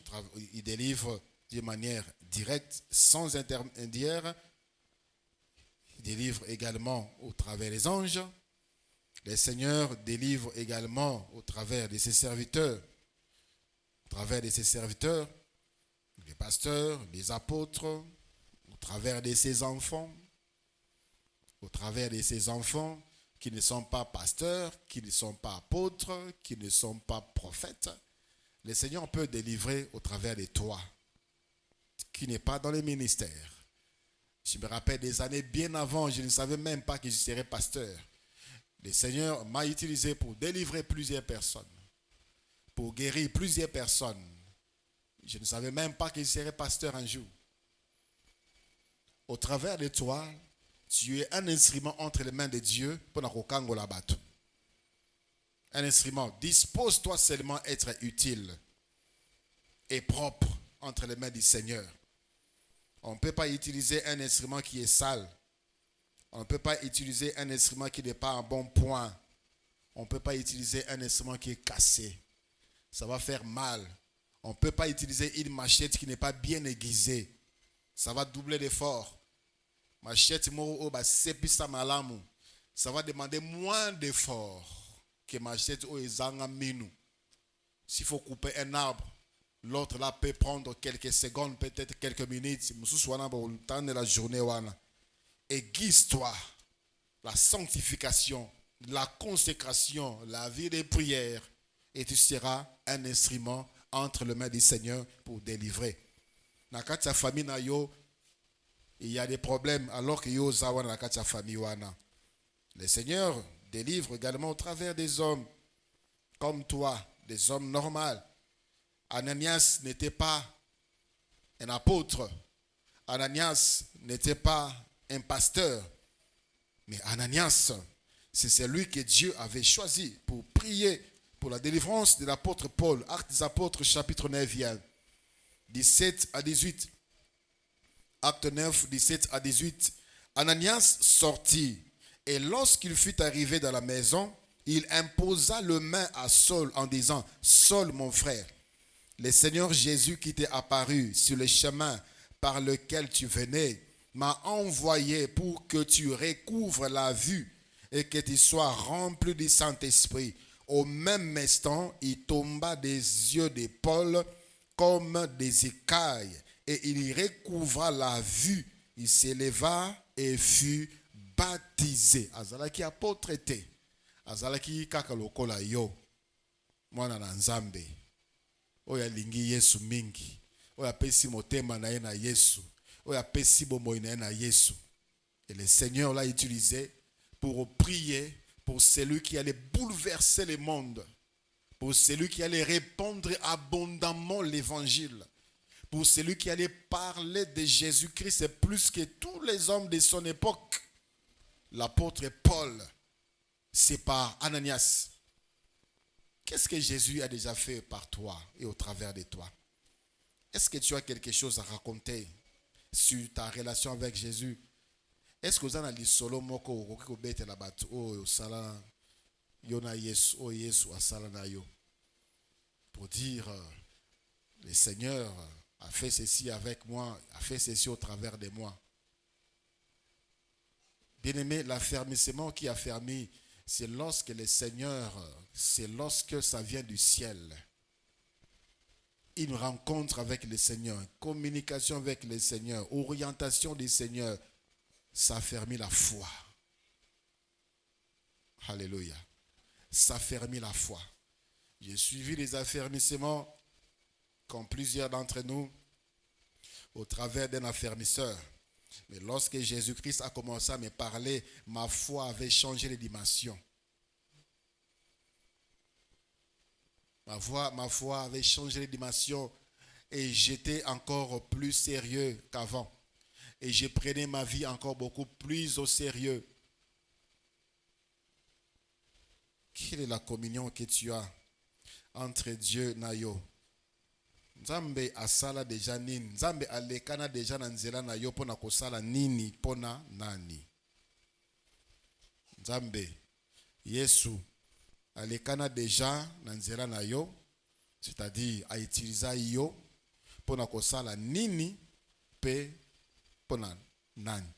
S1: il délivre de manière directe, sans intermédiaire. Il délivre également au travers des anges. Le Seigneur délivre également au travers de ses serviteurs. Au travers de ses serviteurs, les pasteurs, les apôtres, au travers de ses enfants. Au travers de ses enfants qui ne sont pas pasteurs, qui ne sont pas apôtres, qui ne sont pas prophètes. Le Seigneur peut délivrer au travers de toi, qui n'est pas dans le ministère. Je me rappelle des années bien avant, je ne savais même pas que je serais pasteur. Le Seigneur m'a utilisé pour délivrer plusieurs personnes. pour guérir plusieurs personnes. Je ne savais même pas qu'il serait pasteur un jour. Au travers de toi, tu es un instrument entre les mains de Dieu pour nakokango la bateau. Un instrument. Dispose-toi seulement à être utile et propre entre les mains du Seigneur. On ne peut pas utiliser un instrument qui est sale. On ne peut pas utiliser un instrument qui n'est pas en bon point. On ne peut pas utiliser un instrument qui est cassé. Ça va faire mal. On ne peut pas utiliser une machette qui n'est pas bien aiguisée. Ça va doubler l'effort. Machette moro ba sepisa malamu. Ça va demander moins d'effort que machette o ezanga minu. S'il faut couper un arbre, l'autre là peut prendre quelques secondes, peut-être quelques minutes. Le temps de la journée. Aiguise-toi. La sanctification, la consécration, la vie de prière. Et tu seras un instrument entre les mains du Seigneur pour délivrer. Dans ta famille, il y a des problèmes alors que yo zawa na ta famille wana. Le Seigneur délivre également au travers des hommes comme toi, des hommes normaux. Ananias n'était pas un apôtre. Ananias n'était pas un pasteur. Mais Ananias, c'est celui que Dieu avait choisi pour prier pour la délivrance de l'apôtre Paul. Actes des apôtres, chapitre 9, 17 à 18. Acte 9, 17 à 18. Ananias sortit, et lorsqu'il fut arrivé dans la maison, il imposa le main à Saul en disant, « Saul, mon frère, le Seigneur Jésus qui t'est apparu sur le chemin par lequel tu venais, m'a envoyé pour que tu recouvres la vue et que tu sois rempli du Saint-Esprit. » Au même instant, il tomba des yeux de Paul comme des écailles et il recouvra la vue. Il s'éleva et fut baptisé. Azalaki apôtre te. Azalaki kaka lokola yo. Mwana na Nzambe. Oya lingi Yesu mingi. Oya pesi motema na ye na Yesu. Oya pesi bomoi na ye na Yesu. Et le Seigneur l'a utilisé pour prier pour celui qui allait bouleverser le monde, pour celui qui allait répandre abondamment l'évangile, pour celui qui allait parler de Jésus-Christ plus que tous les hommes de son époque. L'apôtre Paul, c'est par Ananias. Qu'est-ce que Jésus a déjà fait par toi et au travers de toi? Est-ce que tu as quelque chose à raconter sur ta relation avec Jésus? Est-ce que vous avez solo moko okobete la batu o sala yona Yesu o Yesu asala na yo pour dire le Seigneur a fait ceci avec moi, a fait ceci au travers de moi. Bien-aimé, l'affermissement qui a fermé, c'est lorsque le Seigneur, c'est lorsque ça vient du ciel. Une rencontre avec le Seigneur, communication avec le Seigneur, orientation du Seigneur. Ça affermit la foi. Alléluia. Ça affermit la foi. J'ai suivi les affermissements, comme plusieurs d'entre nous, au travers d'un affermisseur. Mais lorsque Jésus-Christ a commencé à me parler, ma foi avait changé les dimensions. Ma foi avait changé les dimensions et j'étais encore plus sérieux qu'avant. Et je prenais ma vie encore beaucoup plus au sérieux. Quelle est la communion que tu as entre Dieu et yo? Nzambe asala deja nini? Nzambe alekana deja na nzela na yo pona kosala nini pona nani? Nzambe Yesu alekana deja na nzela na yo, c'est-à-dire a utiliser yo pona kosala nini pe pona nani?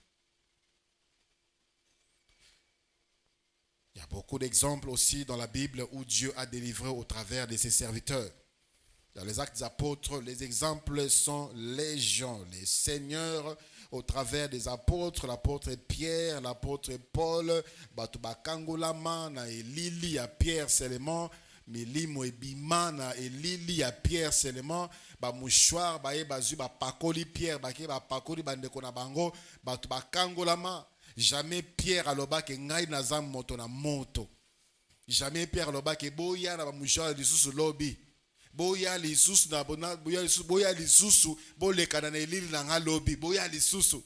S1: Il y a beaucoup d'exemples aussi dans la Bible où Dieu a délivré au travers de ses serviteurs. Dans les Actes des Apôtres, les exemples sont légion. Les seigneurs, au travers des apôtres, l'apôtre Pierre, l'apôtre Paul, Batubakangolama, na Elili à Pierre seulement, Milimo ebima na Elili à Pierre seulement, mouchoir, bazu, pakoli Pierre, pakoli bandeko na bango, Batubakangolama. Jamais Pierre aloba ke ngai nazam moto na moto. Jamais Pierre aloba ke boya na mouchoir lisusu lobi. Boya lisusu na bona, boya lisusu, bole kana na elili na nga lobi, boya lisusu.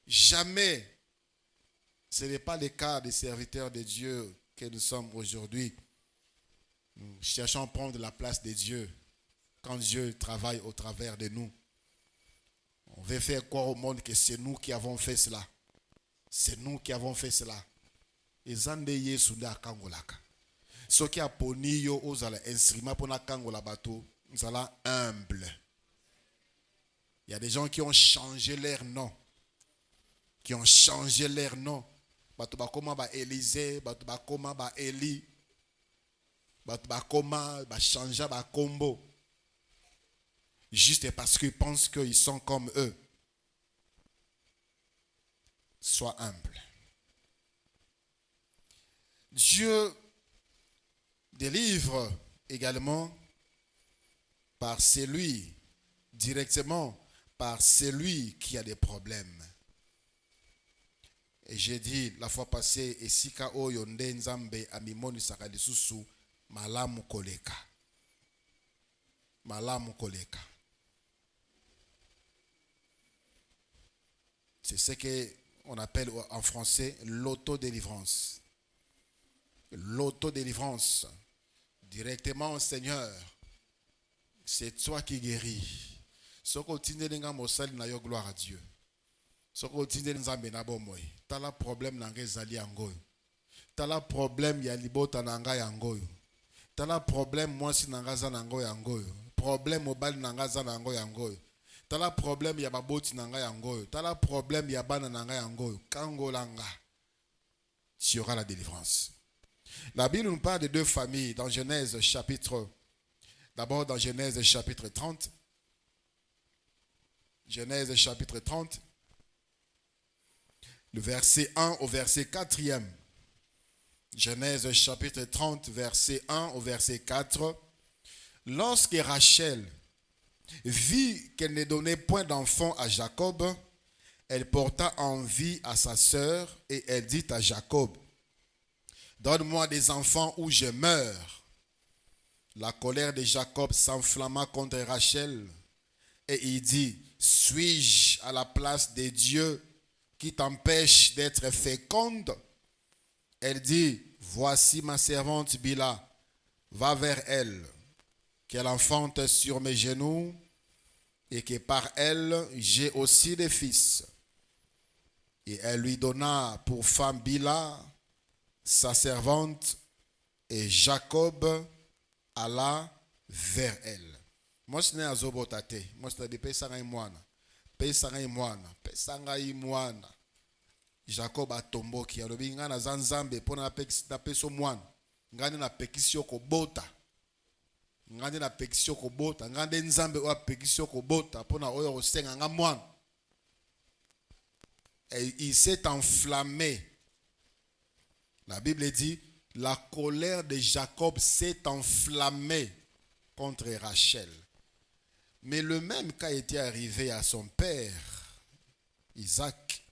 S1: Jamais. Ce n'est pas le cas des serviteurs de Dieu que nous sommes aujourd'hui. Nous cherchons à prendre la place de Dieu quand Dieu travaille au travers de nous. On veut faire croire au monde que c'est nous qui avons fait cela. C'est nous qui avons fait cela. Et Zande Yesu da kangolaka. Ce qui a poni yo ozala instrument pour na kangola bateau, nous allons humble. Il y a des gens qui ont changé leur nom. Qui ont changé leur nom. Bato bakoma ba Élisée, bato bakoma ba Élie. Bato bakoma ba chanja ba combo. Juste parce qu'ils pensent qu'ils sont comme eux. Sois humble. Dieu délivre également par celui, directement par celui qui a des problèmes. Et j'ai dit la fois passée, esika oyo nde nzambe amimoni saka lisusu malamu koleka. Malamu koleka. C'est ce qu'on appelle en français l'autodélivrance. L'autodélivrance. Directement au Seigneur. C'est toi qui guéris. Ce qu'on tient dans mosali na yo gloire à Dieu. Ce qu'on tient dans nzambe na bomoy. Tala problème na ngezali angoyo. Tala problème ya libota na nga yangoyo. Tala problème moi si nanga za nango yangoyo. Problème mobile nanga za nango yangoyo. Tala problème ya baboti nanga yangoyo. Tala problème ya bana nanga yangoyo. Kangolanga. Tu auras la délivrance. La Bible nous parle de deux familles dans Genèse chapitre. D'abord dans Genèse chapitre 30. Genèse chapitre 30. Le verset 1 au verset 4e. Genèse chapitre 30, verset 1 au verset 4. Lorsque Rachel vit qu'elle ne donnait point d'enfant à Jacob, elle porta envie à sa sœur et elle dit à Jacob, donne-moi des enfants ou je meurs. La colère de Jacob s'enflamma contre Rachel et il dit, suis-je à la place de Dieu qui t'empêche d'être féconde? Elle dit, voici ma servante Bila, va vers elle, qu'elle enfante sur mes genoux et que par elle j'ai aussi des fils. Et elle lui donna pour femme Bila, sa servante, et Jacob alla vers elle. Moi, je n'ai pas de moi, je n'ai pas de Jacob a tomboki alobi nga na zanzambe pona na peso mwana ngani na pekisio ko bota ngani na pekisio ko bota ngande nzambe o pekisio ko bota pona oyo osenga nga mwana. Et il s'est enflammé. La Bible dit la colère de Jacob s'est enflammée contre Rachel. Mais le même cas était arrivé à son père Isaac,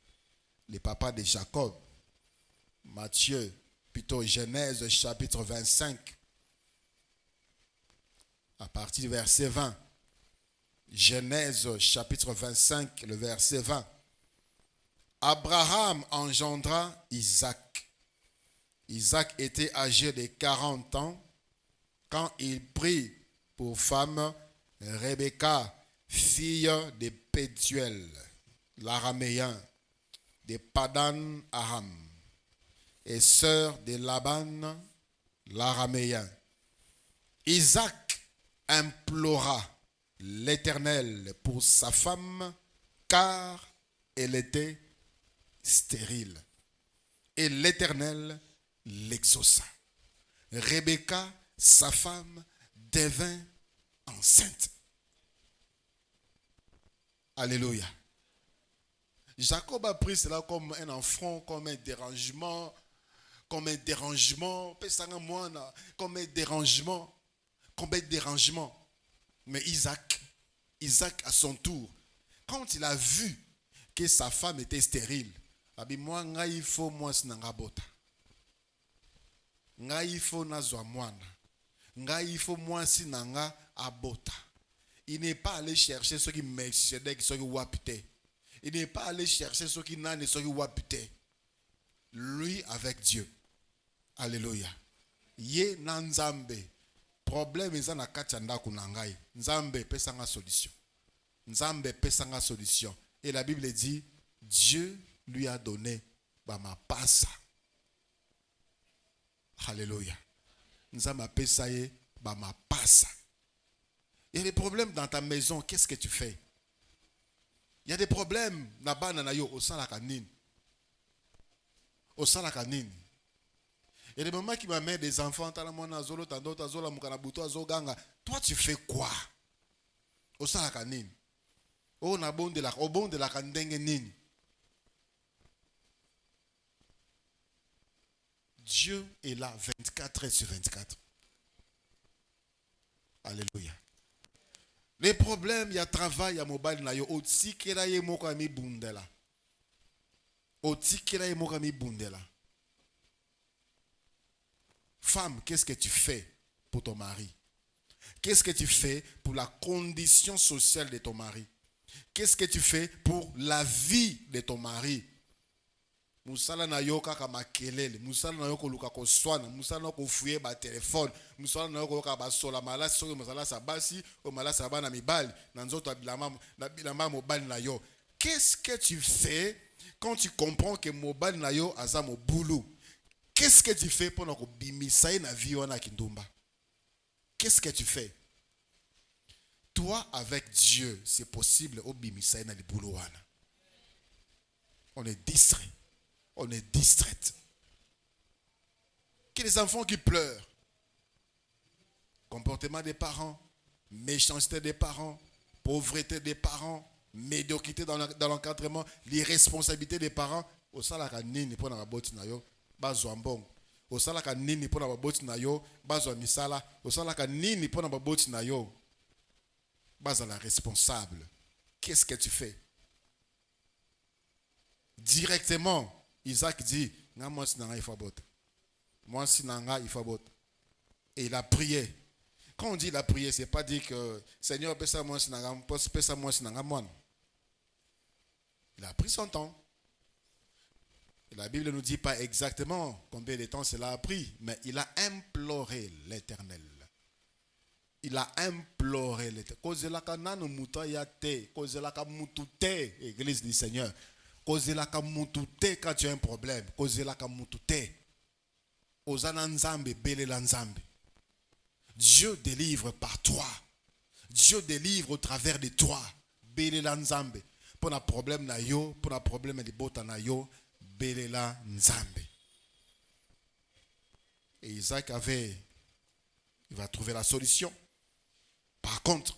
S1: le papa de Jacob. Matthieu, plutôt Genèse chapitre 25, à partir du verset 20. Genèse chapitre 25, le verset 20. Abraham engendra Isaac. Isaac était âgé de 40 ans quand il prit pour femme Rebecca, fille de Pétuel, l'araméen, de Padan Aram, et sœur de Laban, l'araméen. Isaac implora l'Éternel pour sa femme, car elle était stérile. Et l'Éternel l'exauça. Rebecca, sa femme, devint enceinte. Alléluia. Jacob a pris cela comme un affront, comme un dérangement, comme un dérangement, comme un dérangement. Mais Isaac à son tour, quand il a vu que sa femme était stérile, il a dit, moi, il faut moi, Nga il faut moi si nanga abota. Il n'est pas allé chercher ceux qui Melchizedek, ceux qui wapite. Il n'est pas allé chercher ceux qui n'ont ceux qui wapite. Lui avec Dieu. Alléluia. Ye nanzambe. Problème est na kachanda kunangai. Nzambe pesanga solution. Nzambe pesanga solution. Et la Bible dit, Dieu lui a donné ma passa. Alléluia. Nzambe pesa ye ma passa. Il y a des problèmes dans ta maison, qu'est-ce que tu fais? Il y a des problèmes là-bas na yo au sein la canine. Au sein la canine. Il y a des moments qui m'amènent des enfants, toi tu fais quoi? Au sein la canine. Au bon de la canine. Dieu est là 24 heures sur 24. Alléluia. Les problèmes, il y a travail, il y a mobile, il y a aussi qu'il y a mokami bundela. Aussi qu'il y a mokami bundela. Femme, qu'est-ce que tu fais pour ton mari? Qu'est-ce que tu fais pour la condition sociale de ton mari? Qu'est-ce que tu fais pour la vie de ton mari? Musala na yoka kama kelele, musala na yoko luka ko swana, musala na ko fuye ba téléphone, musala na yoko ka ba sola malasi soki musala sa basi o malasi ba na mibali, na nzoto na bilamba mobali na yo. Qu'est-ce que tu fais quand tu comprends que mobali na yo aza mo boulou? Qu'est-ce que tu fais pour ko bimisa na vie wana kindumba? Qu'est-ce que tu fais? Toi avec Dieu, c'est possible au bimisa na li boulou wana. On est distrait. On est distraite. Que les enfants qui pleurent. Comportement des parents, méchanceté des parents, pauvreté des parents, médiocrité dans l'encadrement, l'irresponsabilité des parents. Au salaka nini pour na boti na yo, bazwa mbongo. Au salaka nini pour na boti na yo, bazwa misala. Au salaka nini pour na boti na yo, bazwa la responsable. Qu'est-ce que tu fais? Directement. Isaac dit, moi si nanga il faut bot. Moi si nanga il faut bot. Et il a prié. Quand on dit il a prié, c'est pas dire que Seigneur pesa moi si nanga, pesa moi si nanga moi. Il a pris son temps. Et la Bible ne nous dit pas exactement combien de temps cela a pris, mais il a imploré l'Éternel. Il a imploré l'Éternel. Kozelaka nanu muta yate, kozelaka mutute, Église du Seigneur. Kozelaka mutute quand tu as un problème. Kozelaka mutute. Ozana nzambe belela nzambe. Dieu délivre par toi. Dieu délivre au travers de toi. Belela nzambe. Pour un problème na yo, pour un problème de bota na yo, belela nzambe. Et Isaac il va trouver la solution. Par contre,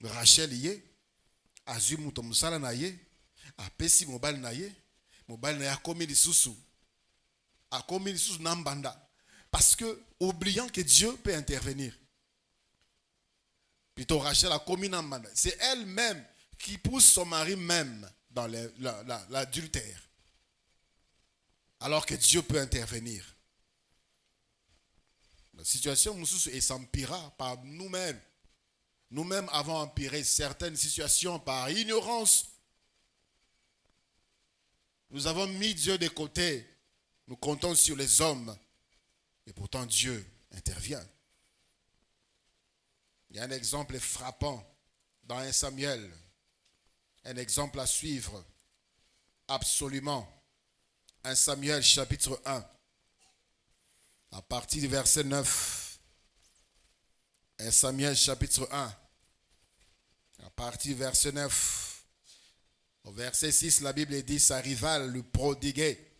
S1: Rachel y est, Azumu tomusala na ye, apesi mobile na ye a commis des sous nambanda, parce que oubliant que Dieu peut intervenir. Plutôt Rachel a commis nambanda, c'est elle-même qui pousse son mari même dans l'adultère, alors que Dieu peut intervenir. La situation est s'empira par nous-mêmes. Nous-mêmes avons empiré certaines situations par ignorance. Nous avons mis Dieu de côté. Nous comptons sur les hommes. Et pourtant Dieu intervient. Il y a un exemple frappant dans 1 Samuel. Un exemple à suivre. Absolument. 1 Samuel chapitre 1. À partir du verset 9. 1 Samuel chapitre 1. À partir du verset 9. Au verset 6, la Bible dit, sa rivale lui prodiguait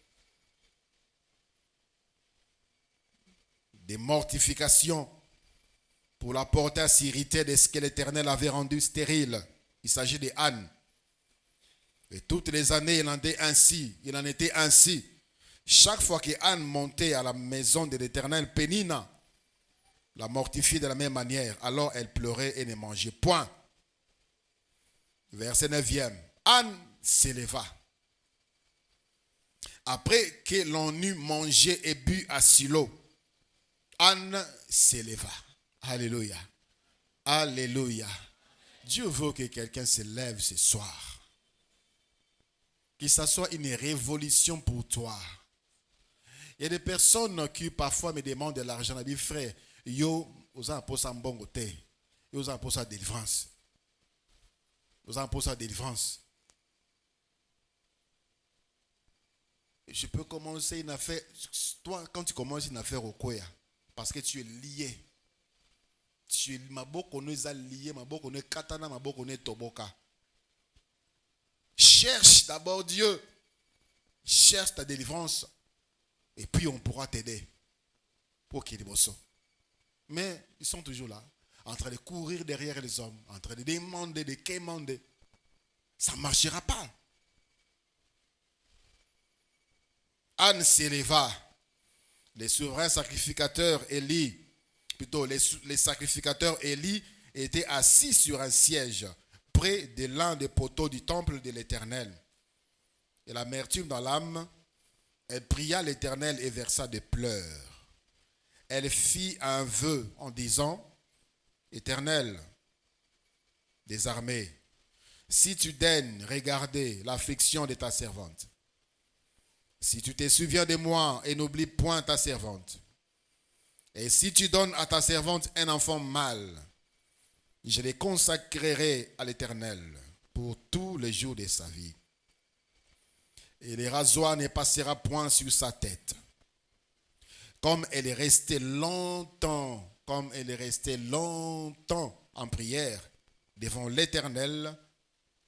S1: des mortifications pour la porter à s'irriter de ce que l'Éternel avait rendu stérile. Il s'agit de Anne. Et toutes les années, il en était ainsi. Chaque fois que Anne montait à la maison de l'Éternel, Pénina la mortifiait de la même manière. Alors elle pleurait et ne mangeait point. Verset 9e. Anne s'éleva. Après que l'on eut mangé et bu à Silo, Anne s'éleva. Alléluia. Alléluia. Dieu veut que quelqu'un se lève ce soir. Que ça soit une révolution pour toi. Il y a des personnes qui parfois me demandent de l'argent. Je dis, frère, yo, vous avez posé un bon côté. Vous avez posé la délivrance. Vous avez posé la délivrance. Je peux commencer une affaire. Toi, quand tu commences une affaire au quoi, parce que tu es lié. Tu es maboko lié, maboko katana, maboko toboka. Cherche d'abord Dieu. Cherche ta délivrance. Et puis on pourra t'aider. Pour qu'il y ait des bossons. Mais ils sont toujours là. En train de courir derrière les hommes. En train de demander, de quémander. Ça ne marchera pas. Anne s'éleva. Les souverains sacrificateurs Élie, plutôt les sacrificateurs Élie étaient assis sur un siège près de l'un des poteaux du temple de l'Éternel. Et l'amertume dans l'âme, elle pria l'Éternel et versa des pleurs. Elle fit un vœu en disant, Éternel des armées, si tu daignes regarder l'affliction de ta servante, si tu te souviens de moi et n'oublie point ta servante, et si tu donnes à ta servante un enfant mâle, je les consacrerai à l'Éternel pour tous les jours de sa vie. Et le rasoir ne passera point sur sa tête. Comme elle est restée longtemps en prière devant l'Éternel,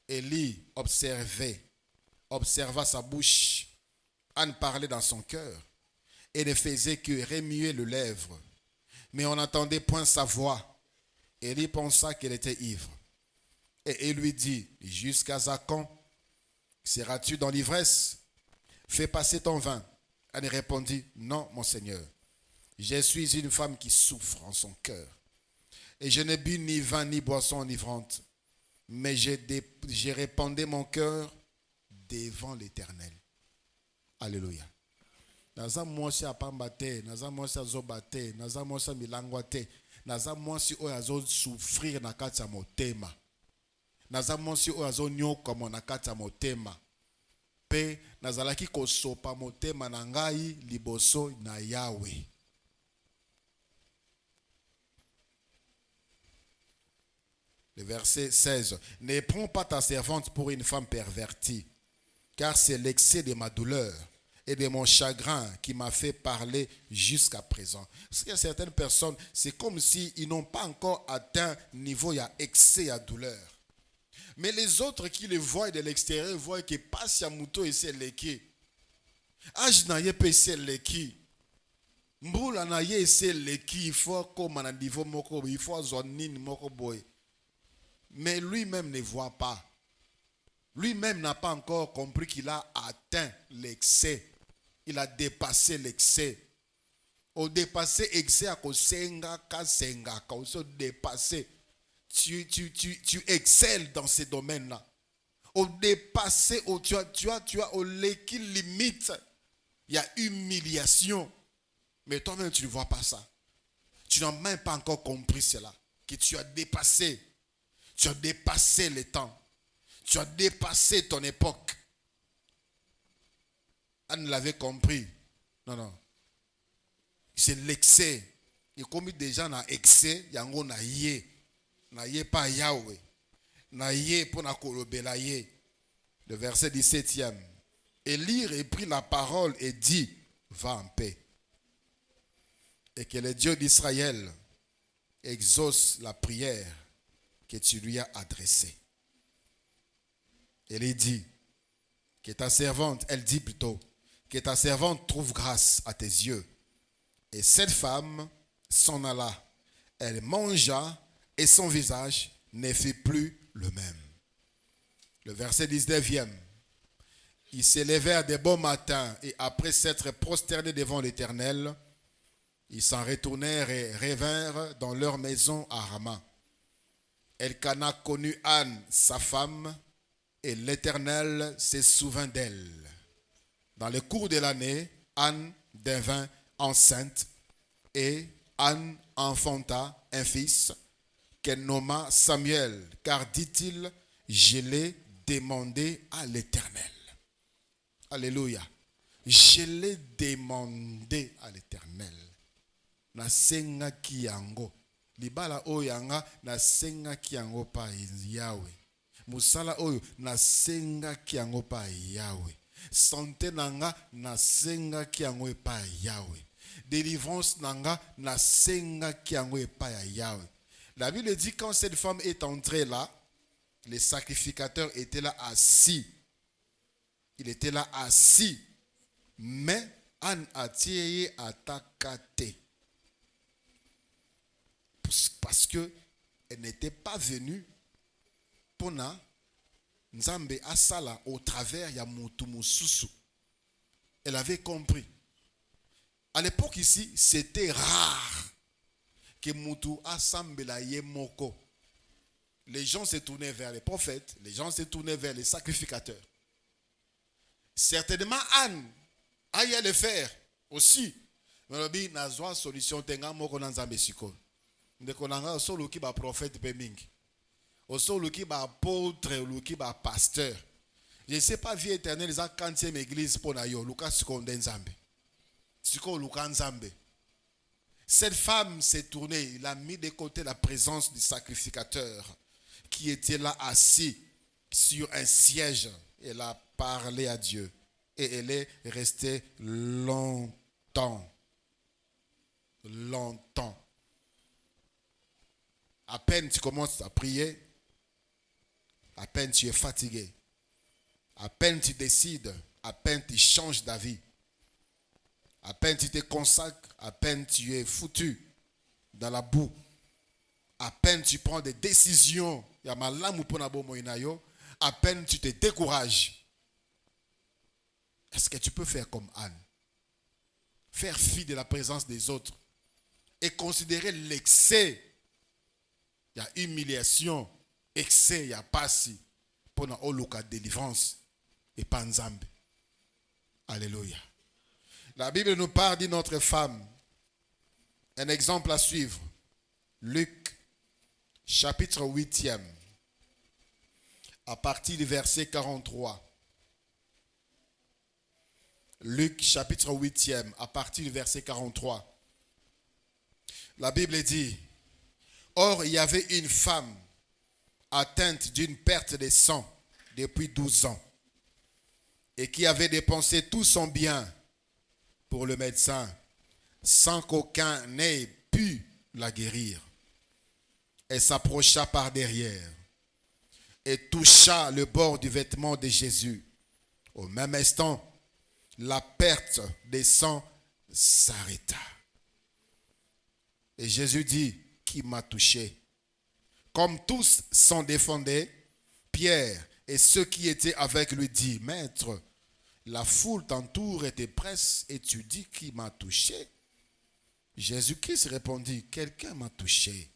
S1: Élie observa sa bouche. Anne parlait dans son cœur et ne faisait que remuer les lèvres. Mais on n'entendait point sa voix. Élie pensa qu'elle était ivre. Et il lui dit, jusqu'à quand seras-tu dans l'ivresse? Fais passer ton vin. Elle répondit, non, mon Seigneur. Je suis une femme qui souffre en son cœur. Et je ne bu ni vin ni boisson enivrante. Mais j'ai répandu mon cœur devant l'Éternel. Alléluia. Naza mwasi apamba te, naza mwasi azoba te, naza mwasi milangwa te, naza mwasi oyo azo souffrir na kati ya motema. Naza mwasi oyo azo nyokomo na kati ya motema. Pe nazalaki kosopa motema na ngai liboso na Yahweh. Le verset 16. Ne prends pas ta servante pour une femme pervertie, car c'est l'excès de ma douleur et de mon chagrin qui m'a fait parler jusqu'à présent. Parce qu'il y a certaines personnes, c'est comme s'ils n'ont pas encore atteint niveau, il y a excès, il y a douleur. Mais les autres qui le voient de l'extérieur, voient que passe ya muto et c'est leki. Age na ye pe c'est leki. Mbula na ye c'est leki. Il faut comme un niveau moko, il faut zonine moko boy. Mais lui-même ne voit pas. Lui-même n'a pas encore compris qu'il a atteint l'excès. Il a dépassé l'excès. Au dépassé l'excès, à kosenga kasenga, quand on dépassé, tu excelles dans ces domaines-là. Au dépassé, tu as au qui limite, il y a humiliation. Mais toi-même, tu ne vois pas ça. Tu n'as même pas encore compris cela. Que tu as dépassé. Tu as dépassé le temps. Tu as dépassé ton époque. Anne l'avait compris. Non. C'est l'excès. Et comme des gens ont excès, il y a un naïe. Naïe pas Yahweh. Naïe pour na kolobela ye. Le verset 17e. Élie reprit la parole et dit, va en paix. Et que le Dieu d'Israël exauce la prière que tu lui as adressée. Elle dit que ta servante, elle dit plutôt, que ta servante trouve grâce à tes yeux. Et cette femme s'en alla. Elle mangea et son visage ne fut plus le même. Le verset 19e. Ils s'élevèrent de bon matin et après s'être prosternés devant l'Éternel, ils s'en retournèrent et revinrent dans leur maison à Rama. Elkana connut Anne, sa femme, et l'Éternel se souvint d'elle. Dans le cours de l'année, Anne devint enceinte et Anne enfanta un fils qu'elle nomma Samuel, car dit-il, je l'ai demandé à l'Éternel. Alléluia. Je l'ai demandé à l'Éternel. Nasenga kiyango. Libala oyanga nasenga kiyango pa Yahweh. Musala oyo nasenga kiyango pa Yahweh. Santé nanga nasenga kiyango pa Yahweh. Délivrance nanga nasenga kiyango pa Yahweh. La Bible dit quand cette femme est entrée là, les sacrificateurs étaient là assis. Il était là assis. Mais Anne a tiré à Takate. Parce que elle n'était pas venue pour Nzambe asala au travers ya mutu mususu. Elle avait compris. À l'époque ici, c'était rare que mutu asambela ye moko. Les gens se tournaient vers les prophètes, les gens se tournaient vers les sacrificateurs. Certainement Anne aille le faire aussi. Mais lobi nazwa solution tenga moko na Nzambe siko. Ndeko nanga solo ki ba prophète pe mingi. Solo ki ba apôtre, lu ki ba pasteur. Je ne sais pas vie éternelle za 40e église pour na yo luka siko Nzambe. Siko luka Nzambe. Cette femme s'est tournée, il a mis de côté la présence du sacrificateur qui était là assis sur un siège. Elle a parlé à Dieu et elle est restée longtemps. Longtemps. À peine tu commences à prier, à peine tu es fatigué, à peine tu décides, à peine tu changes d'avis, à peine tu te consacres, à peine tu es foutu dans la boue, à peine tu prends des décisions, à peine tu te décourages. Est-ce que tu peux faire comme Anne? Faire fi de la présence des autres et considérer l'excès. Il y a humiliation, excès, il y a passi pour la délivrance et pas Nzambe. Alléluia. La Bible nous parle d'une autre femme. Un exemple à suivre. Luc, chapitre 8e, à partir du verset 43. Luc, chapitre 8e, à partir du verset 43. La Bible dit, or, il y avait une femme atteinte d'une perte de sang depuis 12 ans et qui avait dépensé tout son bien pour le médecin sans qu'aucun n'ait pu la guérir. Elle s'approcha par derrière et toucha le bord du vêtement de Jésus. Au même instant, la perte des sang s'arrêta. Et Jésus dit, qui m'a touché? Comme tous s'en défendaient, Pierre et ceux qui étaient avec lui disent, Maître, la foule t'entoure et te presse et tu dis qui m'a touché? Jésus-Christ répondit, quelqu'un m'a touché.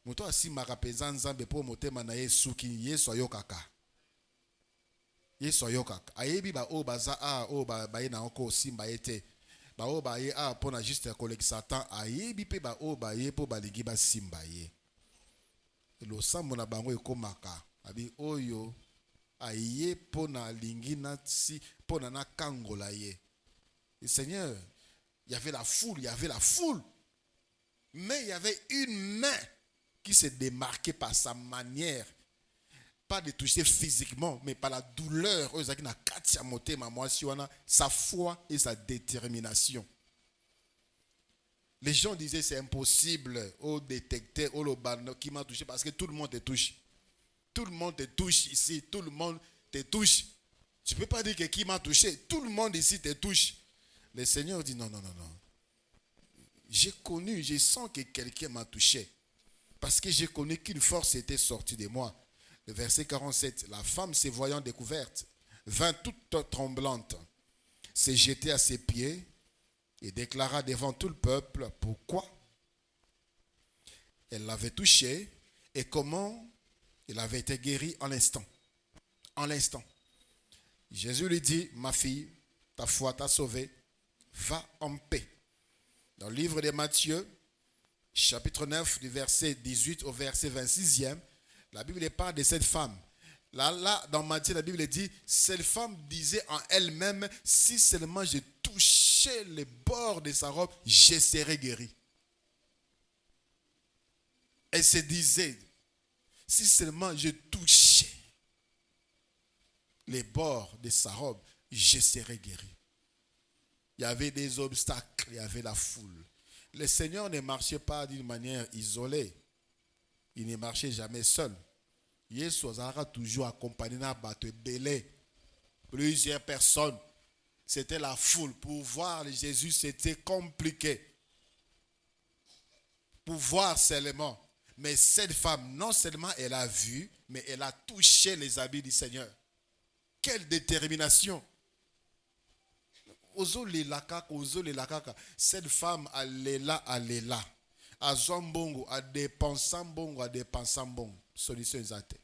S1: Moto asi marapeza nzambe po motema na Yesu ki Yesu ayokaka. Yesu ayokaka. Ayebi ba o baza a o ba na oko simba ete. Ba o ba ye a pona juste collègue Satan ayebi pe ba o ba ye po ba ligi ba simba ye. Lo sambo na bango ekomaka. Abi oyo aye pona lingi na si pona na kangola ye. Le Seigneur, il y avait la foule. Mais il y avait une main qui se démarquait par sa manière, pas de toucher physiquement, mais par la douleur, sa foi et sa détermination. Les gens disaient c'est impossible au détecter, au lobano qui m'a touché parce que tout le monde te touche. Tout le monde te touche ici, tout le monde te touche. Tu ne peux pas dire que qui m'a touché, tout le monde ici te touche. Le Seigneur dit non. Je sens que quelqu'un m'a touché. Parce que j'ai connu qu'une force était sortie de moi. Le verset 47, la femme se voyant découverte, vint toute tremblante, se jeter à ses pieds et déclara devant tout le peuple pourquoi elle l'avait touché et comment il avait été guéri en l'instant. En l'instant. Jésus lui dit, ma fille, ta foi t'a sauvée, va en paix. Dans le livre de Matthieu, chapitre 9, du verset 18 au verset 26e, la Bible parle de cette femme. Là, dans Matthieu, la Bible dit, cette femme disait en elle-même, si seulement je touchais les bords de sa robe, je serais guérie. Elle se disait, si seulement je touchais les bords de sa robe, je serais guéri. Il y avait des obstacles, il y avait la foule. Le Seigneur ne marchait pas d'une manière isolée. Il ne marchait jamais seul. Jésus a toujours accompagné dans plusieurs personnes. C'était la foule. Pour voir Jésus, c'était compliqué. Pour voir seulement. Mais cette femme, non seulement elle a vu, mais elle a touché les habits du Seigneur. Quelle détermination! Cette femme, elle est là. À Zombongo, à dépenser bongo. Solution exacte.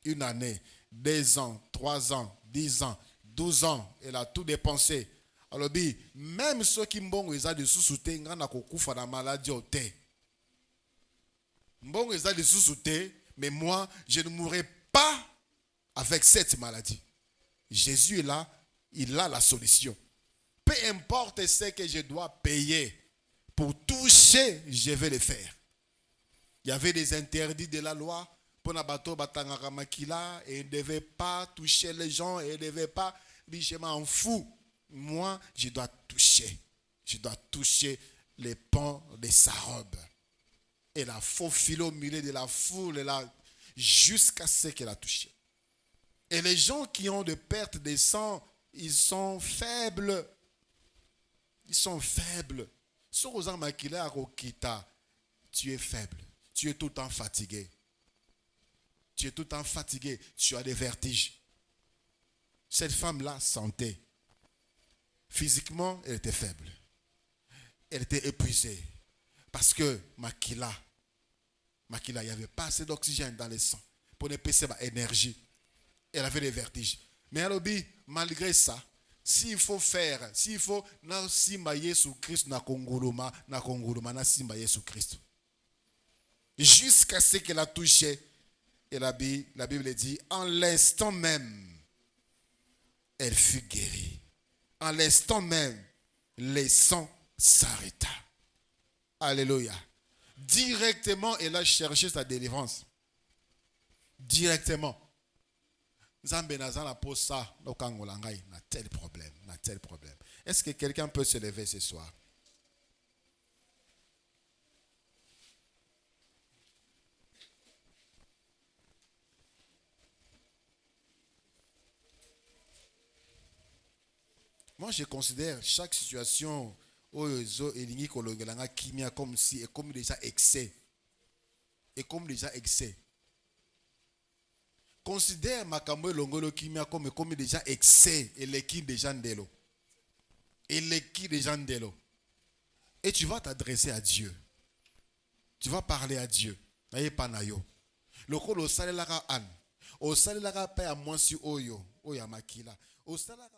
S1: Une année, 2 ans, 3 ans, 10 ans, 12 ans, elle a tout dépensé. Alors, même ceux qui mbongo, ils ont des sous-soutés, ils ont la maladie au thé. Mbongo, ils ont des sous-soutés, mais moi, je ne mourrai pas avec cette maladie. Jésus est là, il a la solution. Peu importe ce que je dois payer pour toucher, je vais le faire. Il y avait des interdits de la loi. Pour Nabato Batangara Makila, et il ne devait pas toucher les gens, et il ne devait pas. Je m'en fous. Moi, je dois toucher. Je dois toucher les pans de sa robe. Et la faufilée au milieu de la foule, jusqu'à ce qu'elle a touché. Et les gens qui ont de perte de sang, ils sont faibles. Ils sont faibles. Tu es faible. Tu es tout le temps fatigué. Tu es tout le temps fatigué. Tu as des vertiges. Cette femme-là sentait. Physiquement, elle était faible. Elle était épuisée. Parce que Makila, il n'y avait pas assez d'oxygène dans le sang pour ne pas avoir énergie. Elle avait des vertiges. Mais alors, malgré ça, s'il faut, na simba Yesu Christ na konguluma, na simba Yesu Christ. Jusqu'à ce qu'elle a touché, et la Bible dit, en l'instant même, elle fut guérie. En l'instant même, le sang s'arrêta. Alléluia. Directement, elle a cherché sa délivrance. Directement. Zambé n'a pas ça, n'a tel problème. Est-ce que quelqu'un peut se lever ce soir? Moi, je considère chaque situation comme si, et comme déjà excès. Et comme déjà excès. Considère Makambo Longolo Kimia comme déjà excès et l'équipe des gens d'Elo. Et tu vas t'adresser à Dieu. Tu vas parler à Dieu. Naye panayo. Lokolo salela ka an. O salela ka pa ya mwasi oyo, oya makila. O salela